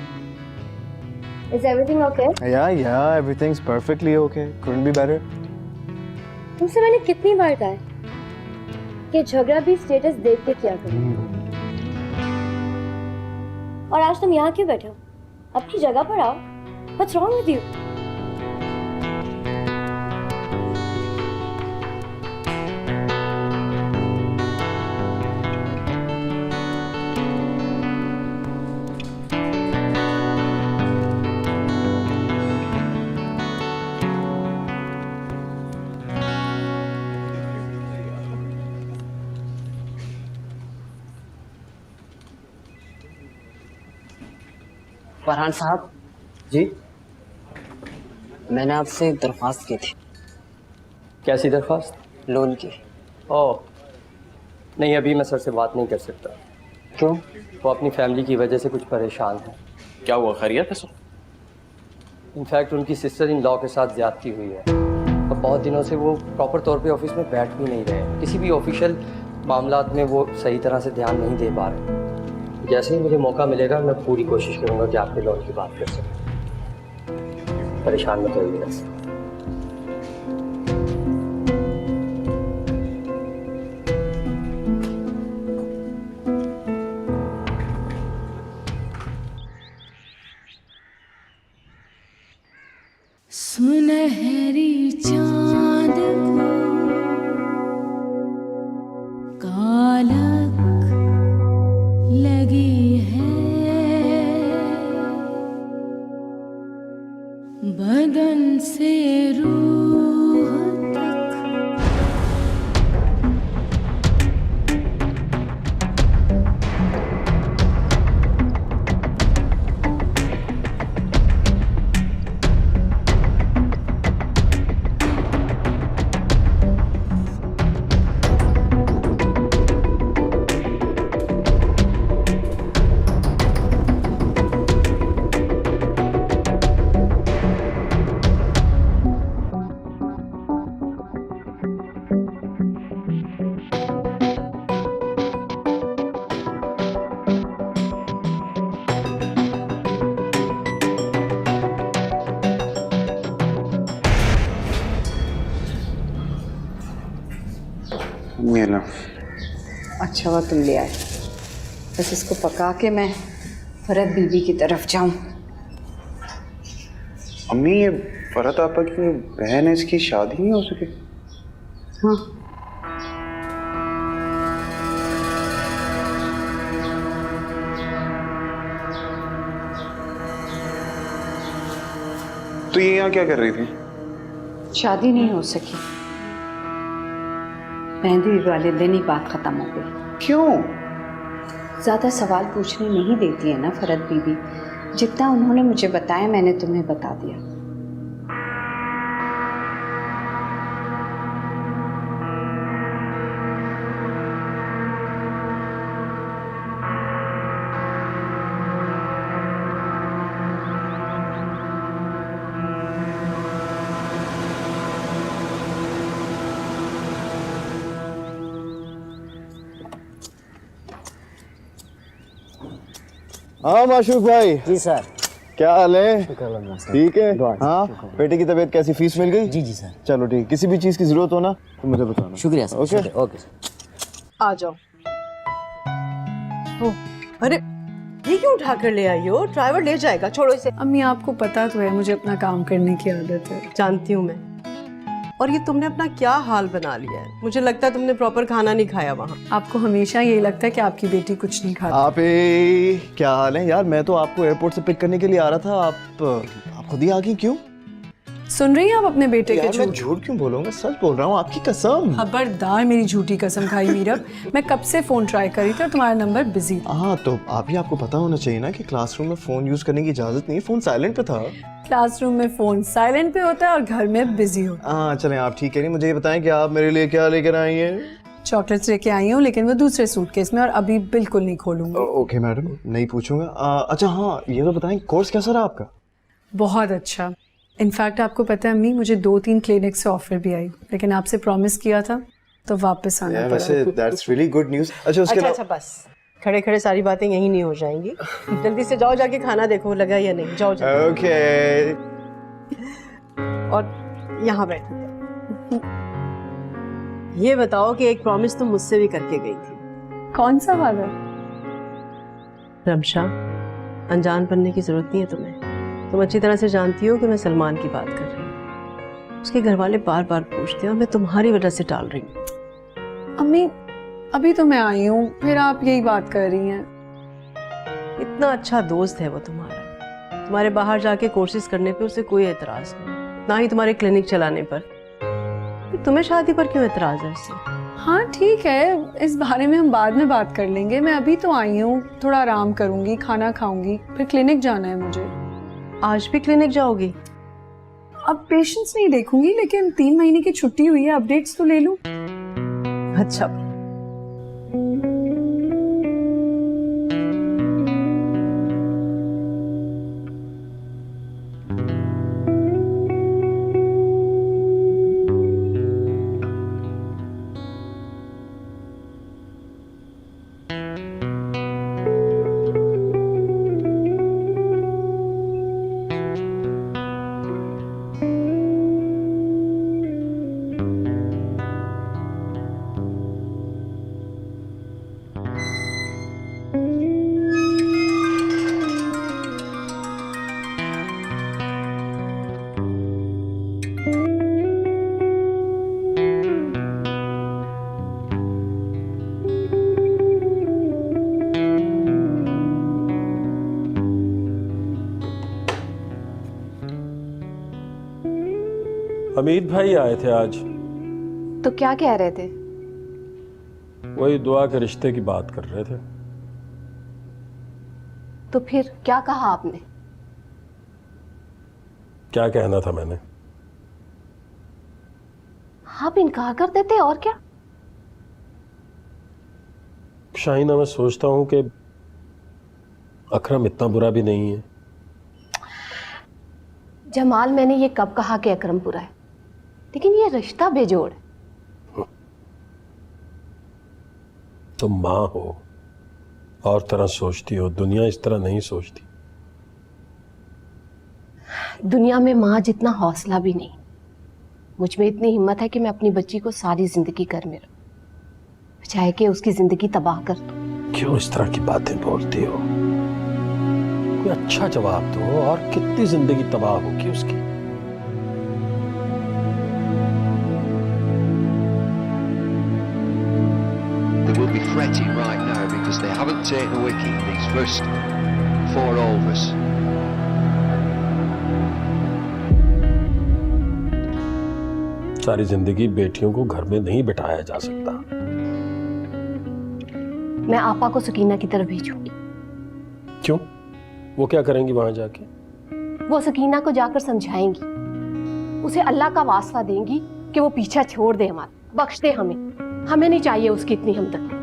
Is everything okay? Yeah, everything's perfectly okay. Couldn't be better. तुमसे मैंने कितनी बार कहा है कि झगड़ा भी स्टेटस देख के किया करो। और आज तुम यहाँ क्यों बैठे हो? अपनी जगह पर आओ। What's wrong with you? Farhan साहब जी, मैंने आपसे एक दरख्वास्त की थी। कैसी दरख्वास्त? लोन की। ओह नहीं, अभी मैं सर से बात नहीं कर सकता। क्यों? वो अपनी फैमिली की वजह से कुछ परेशान है। क्या हुआ, खैरियत है सर? इनफैक्ट उनकी सिस्टर इन लॉ के साथ ज्यादती हुई है और बहुत दिनों से वो प्रॉपर तौर पे ऑफिस में बैठ भी नहीं रहे। किसी भी ऑफिशियल मामलात में वो सही तरह से ध्यान नहीं दे पा रहे। जैसे ही मुझे मौका मिलेगा मैं पूरी कोशिश करूँगा कि आपके लोन की बात कर सकूँ। परेशान मत होइएगा। सुनहरी चांद को कालक लगी है, बदन से रूह तक मेला अच्छा हुआ तुम ले आए, बस इसको पका के मैं फरहत बीबी की तरफ जाऊं। अम्मी, ये फरहत आपा की बहन है, इसकी शादी नहीं हो सकी? हाँ, तो ये यहाँ क्या कर रही थी? शादी नहीं हो सकी। मेहंदी वाले दिन ही बात खत्म हो गई। क्यों? ज्यादा सवाल पूछने नहीं देती है ना फरहत बीबी। जितना उन्होंने मुझे बताया मैंने तुम्हें बता दिया। हाँ माशूक भाई। जी सर। क्या हाल है? ठीक है। हाँ, बेटे की तबीयत कैसी? फीस मिल गई? जी जी सर। चलो ठीक, किसी भी चीज की जरूरत हो ना तो मुझे बताना। शुक्रिया सर। Okay okay sir. आ जाओ। अरे ये क्यों उठा कर ले आई हो? ड्राइवर ले जाएगा, छोड़ो इसे। अम्मी आपको पता तो है मुझे अपना काम करने की आदत है। जानती हूँ मैं। और ये तुमने अपना क्या हाल बना लिया है। मुझे लगता है तुमने प्रॉपर खाना नहीं खाया वहाँ। आपको हमेशा यही लगता है कि आपकी बेटी कुछ नहीं खाती। आप क्या हाल है यार? मैं तो आपको एयरपोर्ट से पिक करने के लिए आ रहा था, आप खुद ही आ गई। क्यों? सुन रही हैं आप अपने बेटे के मैं झूठ क्यों बोलूंगा? सच बोल रहा हूँ, आपकी कसम। खबरदार मेरी झूठी कसम खाई मीरब। मैं कब से फोन ट्राई करी थी और तुम्हारा नंबर बिजी था। हाँ तो आपको पता होना चाहिए ना कि क्लासरूम में फोन यूज करने की इजाजत नहीं है। फोन साइलेंट पे था। क्लासरूम में फोन साइलेंट पे होता है और घर में बिजी होता है। हाँ चलें, आप ठीक है। नहीं, मुझे ये बताएं कि आप मेरे लिए क्या लेकर आई हैं? चॉकलेट्स लेके आई हूँ, लेकिन वो दूसरे सूटकेस में, और अभी बिल्कुल नहीं खोलूंगी। ओके मैडम, नहीं पूछूंगा। अच्छा हाँ, ये तो बताएं कोर्स कैसा रहा आपका? बहुत अच्छा। इनफैक्ट आपको पता है अम्मी, मुझे 2-3 क्लिनिक से ऑफर भी आई, लेकिन आपसे प्रॉमिस किया था तो वापस आना पड़ा। वैसे दैट्स रियली गुड न्यूज़। अच्छा बस, खड़े खड़े सारी बातें यही नहीं हो जाएंगी। जल्दी से जाओ, जाके खाना देखो लगा या नहीं। जाओ जल्दी। ओके। और यहाँ बैठो। ये बताओ कि एक प्रॉमिस तुम मुझसे भी करके गई थी। कौन सा वाला? रमशा, अनजान बनने की जरूरत नहीं है तुम्हें। तुम अच्छी तरह से जानती हो कि मैं सलमान की बात कर रही हूँ। उसके घर वाले बार बार पूछते हैं, मैं तुम्हारी वजह से टाल रही हूँ। अम्मी अभी तो मैं आई हूँ, फिर आप यही बात कर रही हैं। इतना अच्छा दोस्त है वो तुम्हारा। तुम्हारे बाहर जाके कोर्सेज करने पे उसे कोई एतराज नहीं, ना ही तुम्हारे क्लिनिक चलाने पर। तुम्हें शादी पर क्यों एतराज है उससे? हाँ ठीक है, इस बारे में हम बाद में बात कर लेंगे। मैं अभी तो आई हूँ, थोड़ा आराम करूंगी, खाना खाऊंगी, फिर क्लिनिक जाना है मुझे। आज भी क्लिनिक जाओगी? अब पेशेंट्स नहीं देखूंगी, लेकिन 3 महीने की छुट्टी हुई है, अपडेट्स तो ले लूं। अच्छा। हमीद भाई आए थे आज। तो क्या कह रहे थे? वही दुआ के रिश्ते की बात कर रहे थे। तो फिर क्या कहा आपने? क्या कहना था मैंने? आप इनकार कर देते और क्या? शाहीना, मैं सोचता हूं कि अकरम इतना बुरा भी नहीं है। जमाल, मैंने ये कब कहा कि अकरम बुरा है? लेकिन ये रिश्ता बेजोड़ है। तुम माँ हो और तरह सोचती हो, दुनिया इस तरह नहीं सोचती। दुनिया में माँ जितना हौसला भी नहीं। मुझ में इतनी हिम्मत है कि मैं अपनी बच्ची को सारी जिंदगी घर में रखूं, चाहे कि उसकी जिंदगी तबाह कर दूं। क्यों इस तरह की बातें बोलती हो? कोई अच्छा जवाब दो। और कितनी जिंदगी तबाह होगी उसकी? They will be fretting right now because they haven't taken a wicket in these first 4 overs. सारी जिंदगी बेटियों को घर में नहीं बिठाया जा सकता। मैं आपा को सकीना की तरफ भेजूंगी। क्यों? वो क्या करेंगी वहां जाके? वो सकीना को जाकर समझाएंगी, उसे अल्लाह का वास्ता देंगी कि वो पीछा छोड़ दे, हमारा बख्श दे हमें। हमें नहीं चाहिए उसकी इतनी हमदर्दी।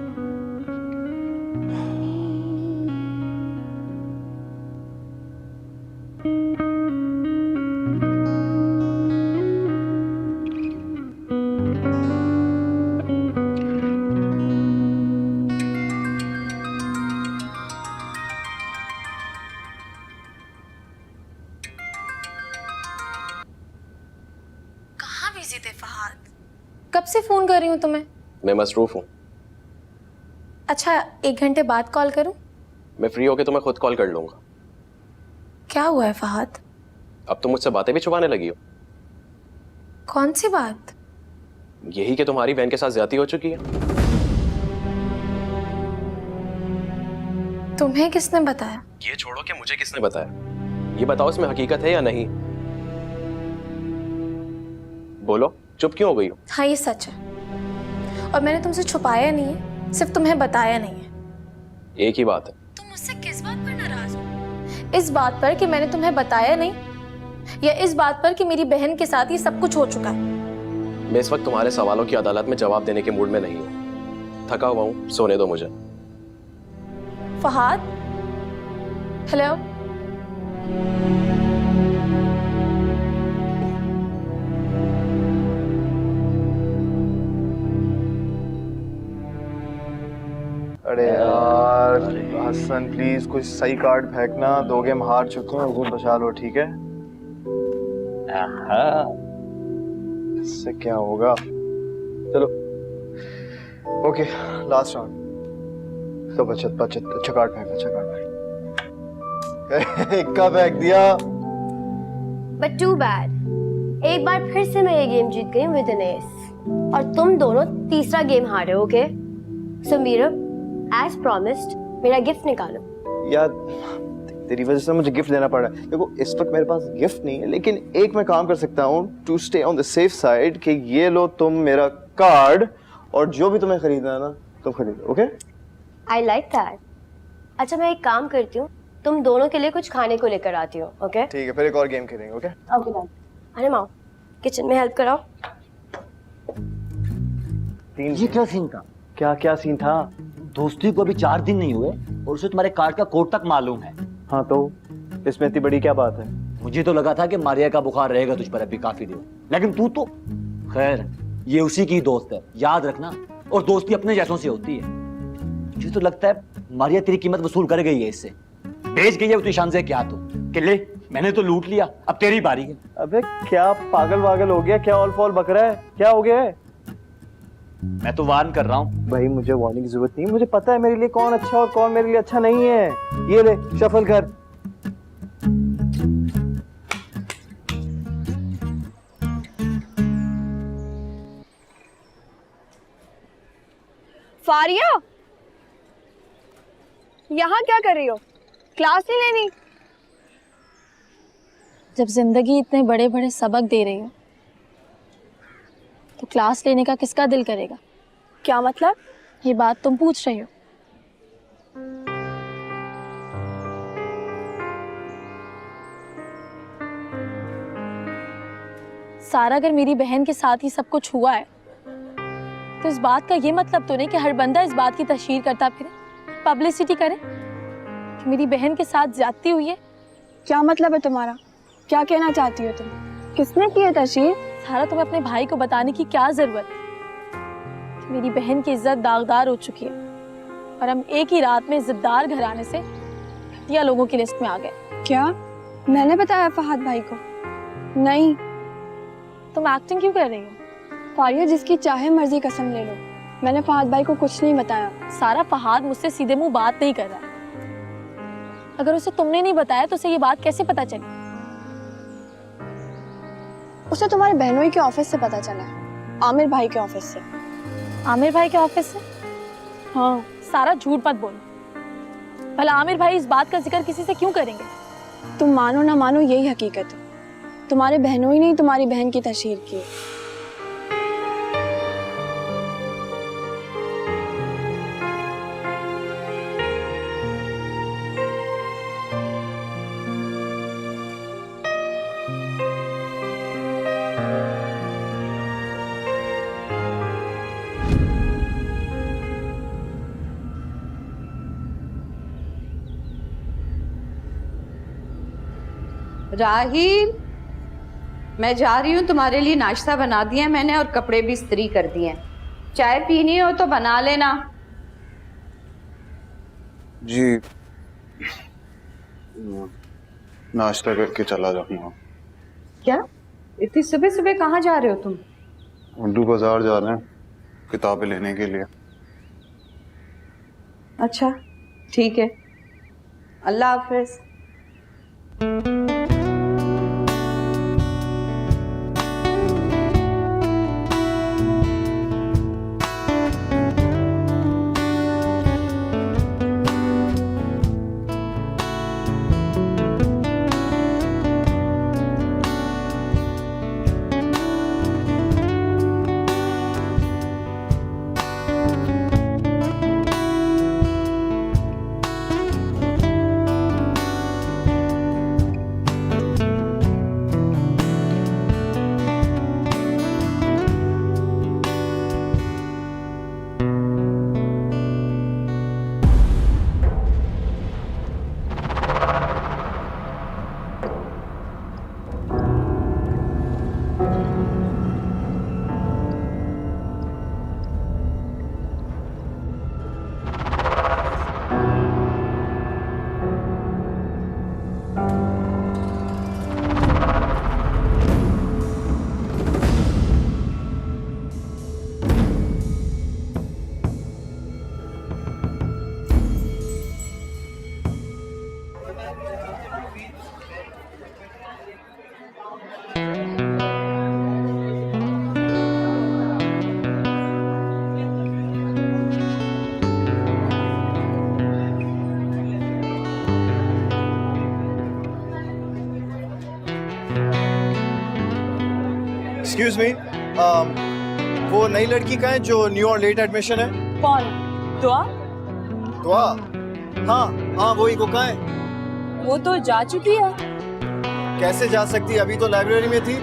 कहाँ बिजी थे फहाद? कब से फोन कर रही हूँ तुम्हें? मैं मसरूफ हूँ। अच्छा, 1 घंटे बाद कॉल करूँ? मैं फ्री होके तुम्हें खुद कॉल कर लूंगा। क्या हुआ है फहाद? अब तुम मुझसे बातें भी छुपाने लगी हो। कौन सी बात? यही कि तुम्हारी बहन के साथ ज्यादती हो चुकी है। तुम्हें किसने बताया? ये छोड़ो कि मुझे किसने बताया, ये बताओ इसमें हकीकत है या नहीं। बोलो, चुप क्यों हो गई हो? हाँ, ये सच है और मैंने तुमसे छुपाया नहीं है, सिर्फ तुम्हें बताया नहीं है। एक ही बात है। तुम मुझसे किस बात पर नाराज हो? इस बात पर कि मैंने तुम्हें बताया नहीं, या इस बात पर कि मेरी बहन के साथ ये सब कुछ हो चुका है? मैं इस वक्त तुम्हारे सवालों की अदालत में जवाब देने के मूड में नहीं हूँ। थका हुआ हूँ, सोने दो मुझे। फहाद, हेलो। अरे यार हसन, प्लीज कोई सही कार्ड फेंकना। 2 गेम हार चुके हैं, वो बचा लो, ठीक है? इससे क्या होगा? चलो ओके, लास्ट राउंड। तो बचत अच्छा कार्ड फेंक, अच्छा कार्ड फेंक। इक्का फेंक दिया। बट टू बैड, एक बार फिर से मैं ये गेम जीत गई विद एन एस और तुम दोनों तीसरा गेम हारे। Okay so Meera, as promised मेरा गिफ्ट निकालो। यार तेरी वजह से मुझे गिफ्ट देना पड़ रहा है। देखो इस वक्त मेरे पास गिफ्ट नहीं है, लेकिन एक मैं काम कर सकता हूँ to stay on the safe side कि ये लो तुम मेरा कार्ड और जो भी तुम्हें खरीदना है ना तुम खरीदो, ओके? I like that. अच्छा मैं एक काम करती हूँ, तुम दोनों के लिए कुछ खाने को लेकर आती हूँ, ओके? ठीक है, फिर एक और गेम खेलेंगे, ओके? Okay done. अरे माओ, किचन में हेल्प कराओ। ये क्या सीन था? क्या सीन था? दोस्ती को अभी 4 दिन नहीं हुए और उसे तुम्हारे कार्ड का कोड तक मालूम है। हाँ तो इसमें इतनी बड़ी क्या बात है? मुझे तो लगा था कि मारिया का बुखार रहेगा तुझ पर अभी काफी दिन, लेकिन तू तो खैर ये उसी की दोस्त है, याद रखना। और दोस्ती अपने जैसों से होती है। मुझे तो लगता है मारिया तेरी कीमत वसूल कर गई है इससे। भेज गई है उस ईशान से क्या तो कि ले मैंने तो लूट लिया, अब तेरी बारी है। अबे क्या पागल वागल हो गया? क्या ऑल फॉल बक रहा है? क्या हो गया है? मैं तो वार्न कर रहा हूँ। भाई मुझे वार्निंग की जरूरत नहीं, मुझे पता है मेरे लिए कौन अच्छा और कौन मेरे लिए अच्छा नहीं है। ये ले शफल कर। फारिया, यहाँ क्या कर रही हो? क्लास नहीं लेनी? जब जिंदगी इतने बड़े बड़े सबक दे रही हो तो क्लास लेने का किसका दिल करेगा? क्या मतलब? ये बात तुम पूछ रही हो? सारा अगर मेरी बहन के साथ ही सब कुछ हुआ है तो इस बात का ये मतलब तो नहीं कि हर बंदा इस बात की तशहीर करता फिरे, पब्लिसिटी करे कि मेरी बहन के साथ ज्यादती हुई है। क्या मतलब है तुम्हारा? क्या कहना चाहती हो तुम? किसने की है तशहीर? सारा तुम्हें अपने भाई को बताने की क्या जरूरत है? मेरी बहन की इज्जत दागदार हो चुकी है और हम एक ही रात में इज्जतदार घराने से घटिया लोगों की लिस्ट में आ गए। क्या मैंने बताया फहद भाई को? नहीं। तुम एक्टिंग क्यों कर रही हो? फारिया, जिसकी चाहे मर्जी कसम ले लो, मैंने फहद भाई को कुछ नहीं बताया। सारा फहद मुझसे सीधे मुंह बात नहीं कर रहा है। अगर उसे तुमने नहीं बताया तो उसे ये बात कैसे पता चली? उसे तुम्हारे बहनोई के ऑफिस से पता चला है, आमिर भाई के ऑफिस से। आमिर भाई के ऑफिस से? हाँ। सारा झूठ मत बोलो। भला आमिर भाई इस बात का जिक्र किसी से क्यों करेंगे? तुम मानो ना मानो यही हकीकत है। तुम्हारे बहनोई ने तुम्हारी बहन की तशहीर की। राहिल, मैं जा रही हूँ, तुम्हारे लिए नाश्ता बना दिया मैंने और कपड़े भी इस्त्री कर दिए हैं। चाय पीनी हो तो बना लेना। जी नाश्ता करके चला जाऊंगा। क्या इतनी सुबह सुबह कहाँ जा रहे हो तुम? उर्दू बाजार जा रहे हैं किताबें लेने के लिए। अच्छा ठीक है, अल्लाह हाफिज। Excuse me. वो नई लड़की का है जो न्यू और लेट एडमिशन है? कौन? दुआ? दुआ? हाँ हाँ वही, वो कहाँ है? वो तो जा चुकी है। कैसे जा सकती, अभी तो लाइब्रेरी में थी।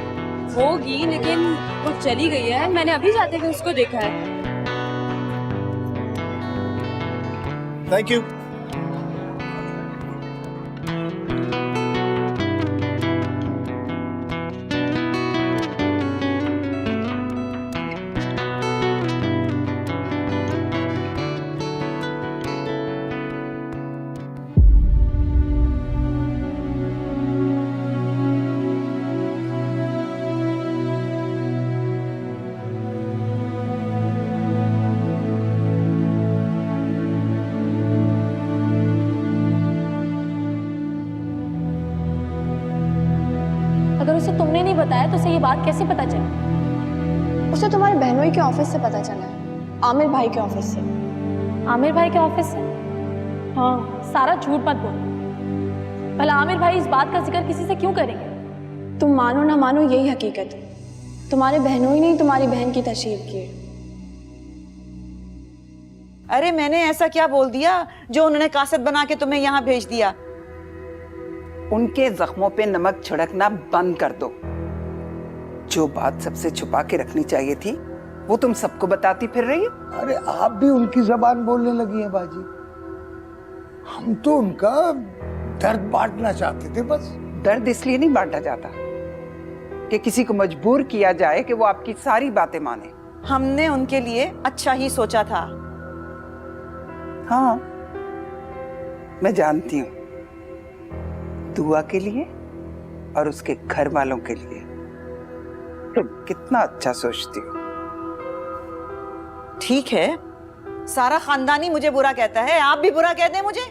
होगी, लेकिन वो चली गई है। मैंने अभी जाते हुए उसको देखा है। Thank you. अगर उसे तुमने नहीं बताया तो उसे ये बात कैसे पता चली? उसे तुम्हारे बहनोई के ऑफिस से पता चला है, आमिर भाई के ऑफिस से। आमिर भाई के ऑफिस से? हाँ, सारा झूठ मत बोलो। भला आमिर भाई इस बात का जिक्र किसी से क्यों करेंगे? तुम मानो ना मानो यही हकीकत है। तुम्हारे बहनोई ने तुम्हारी बहन की तशरीफ की है। अरे मैंने ऐसा क्या बोल दिया जो उन्होंने कासत बना के तुम्हें यहाँ भेज दिया? उनके जख्मों पे नमक छिड़कना बंद कर दो। जो बात सबसे छुपा के रखनी चाहिए थी वो तुम सबको बताती फिर रही हो। अरे आप भी उनकी जबान बोलने लगी है बाजी। हम तो उनका दर्द बांटना चाहते थे बस। दर्द इसलिए नहीं बांटा जाता कि किसी को मजबूर किया जाए कि वो आपकी सारी बातें माने। हमने उनके लिए अच्छा ही सोचा था। हाँ मैं जानती हूँ, दुआ के लिए और उसके घर वालों के लिए तुम कितना अच्छा सोचती हो। ठीक है, सारा खानदान ही मुझे बुरा कहता है, आप भी बुरा कहते हैं मुझे।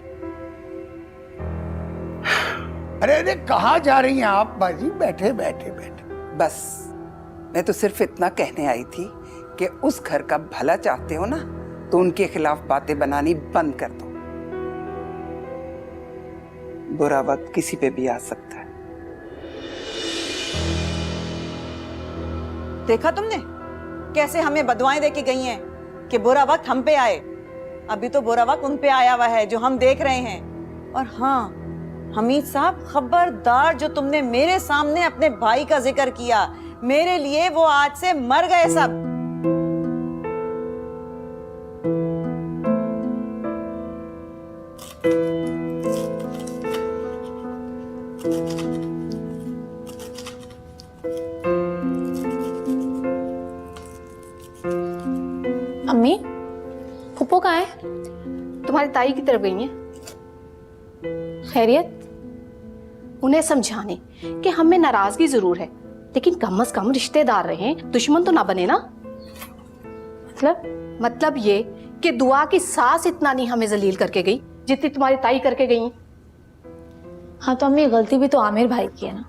अरे अरे कहाँ जा रही हैं आप बाजी? बैठे बैठे बैठे। बस मैं तो सिर्फ इतना कहने आई थी कि उस घर का भला चाहते हो ना तो उनके खिलाफ बातें बनानी बंद कर दो। बुरा वक्त किसी पे भी आ सकता है। देखा तुमने कैसे हमें बदुआएं देके गई हैं कि बुरा वक्त हम पे आए। अभी तो बुरा वक्त उन पे आया हुआ है जो हम देख रहे हैं। और हाँ हमीद साहब, खबरदार, जो तुमने मेरे सामने अपने भाई का जिक्र किया, मेरे लिए वो आज से मर गए सब। अम्मी, फूफो कहाँ है? तुम्हारी ताई की तरफ गई हैं। खैरियत? उन्हें समझाने कि हमें नाराजगी जरूर है, लेकिन कम से कम रिश्तेदार रहें, दुश्मन तो ना बने ना। मतलब ये कि दुआ की सास इतना नहीं हमें जलील करके गई जितनी तुम्हारी ताई करके गई। हाँ तो अम्मी, गलती भी तो आमिर भाई की है ना।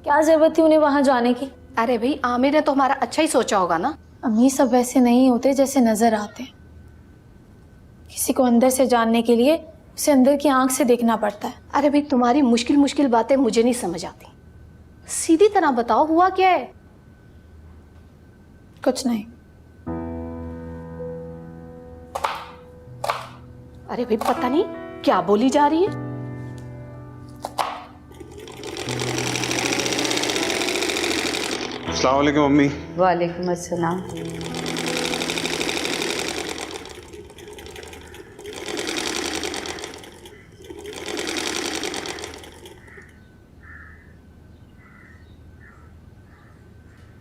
क्या जरूरत थी उन्हें वहां जाने की? अरे भाई, आमिर ने तो हमारा अच्छा ही सोचा होगा ना। अम्मी, सब वैसे नहीं होते जैसे नजर आते। किसी को अंदर से जानने के लिए उसे अंदर की आंख से देखना पड़ता है। अरे भाई, तुम्हारी मुश्किल मुश्किल बातें मुझे नहीं समझ आती। सीधी तरह बताओ, हुआ क्या है? कुछ नहीं। अरे भाई, पता नहीं क्या बोली जा रही है। अस्सलाम वालेकुम मम्मी। वालेकुम अस्सलाम।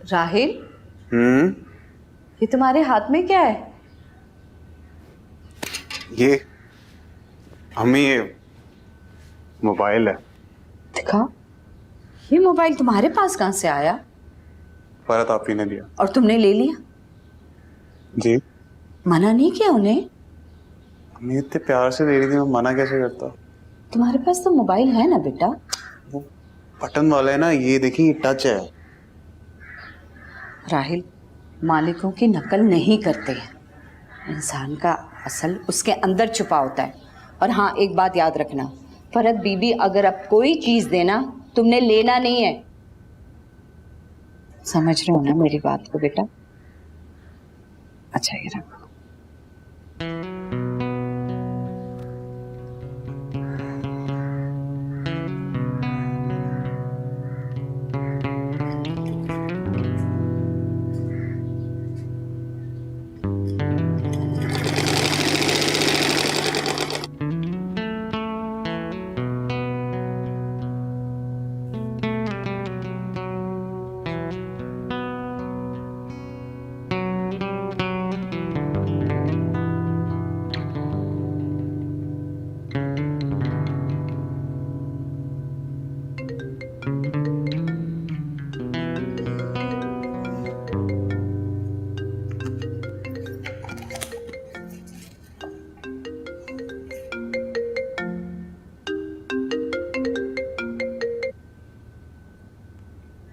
राहिल, ये तुम्हारे हाथ में क्या है? ये मम्मी, ये मोबाइल है। दिखा, ये मोबाइल तुम्हारे पास कहाँ से आया? फरहत आपी ने दिया। और तुमने ले लिया? जी। मना नहीं किया उन्हें? मैं इतने प्यार से दे रही थी, मैं मना कैसे करता? तुम्हारे पास तो मोबाइल है ना बेटा। वो बटन वाला है ना, ये देखिए, ये टच है। राहिल, मालिकों की नकल नहीं करते हैं। इंसान का असल उसके अंदर छुपा होता है। और हाँ, एक बात याद रखना, फरहत बीबी अगर अब कोई चीज देना, तुमने लेना नहीं है। समझ रहे हो ना मेरी बात को बेटा? अच्छा ये रखो।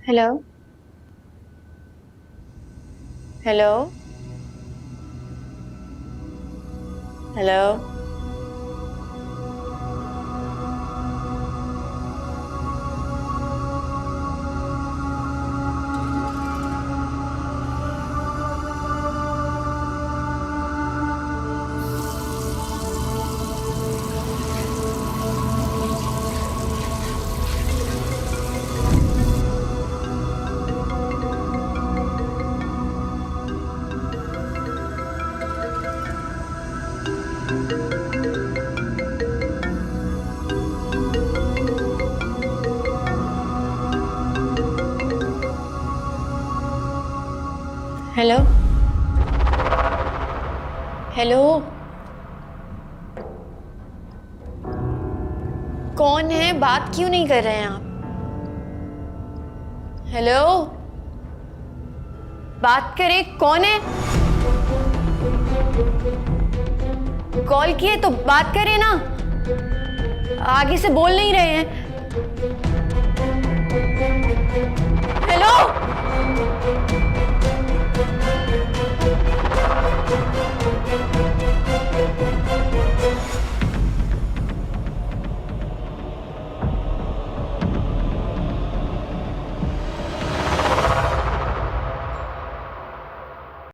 Hello hello hello hello hello कौन है? बात क्यों नहीं कर रहे हैं आप? हेलो बात करे, कौन है? कॉल किए तो बात करे ना, आगे से बोल नहीं रहे हैं। हेलो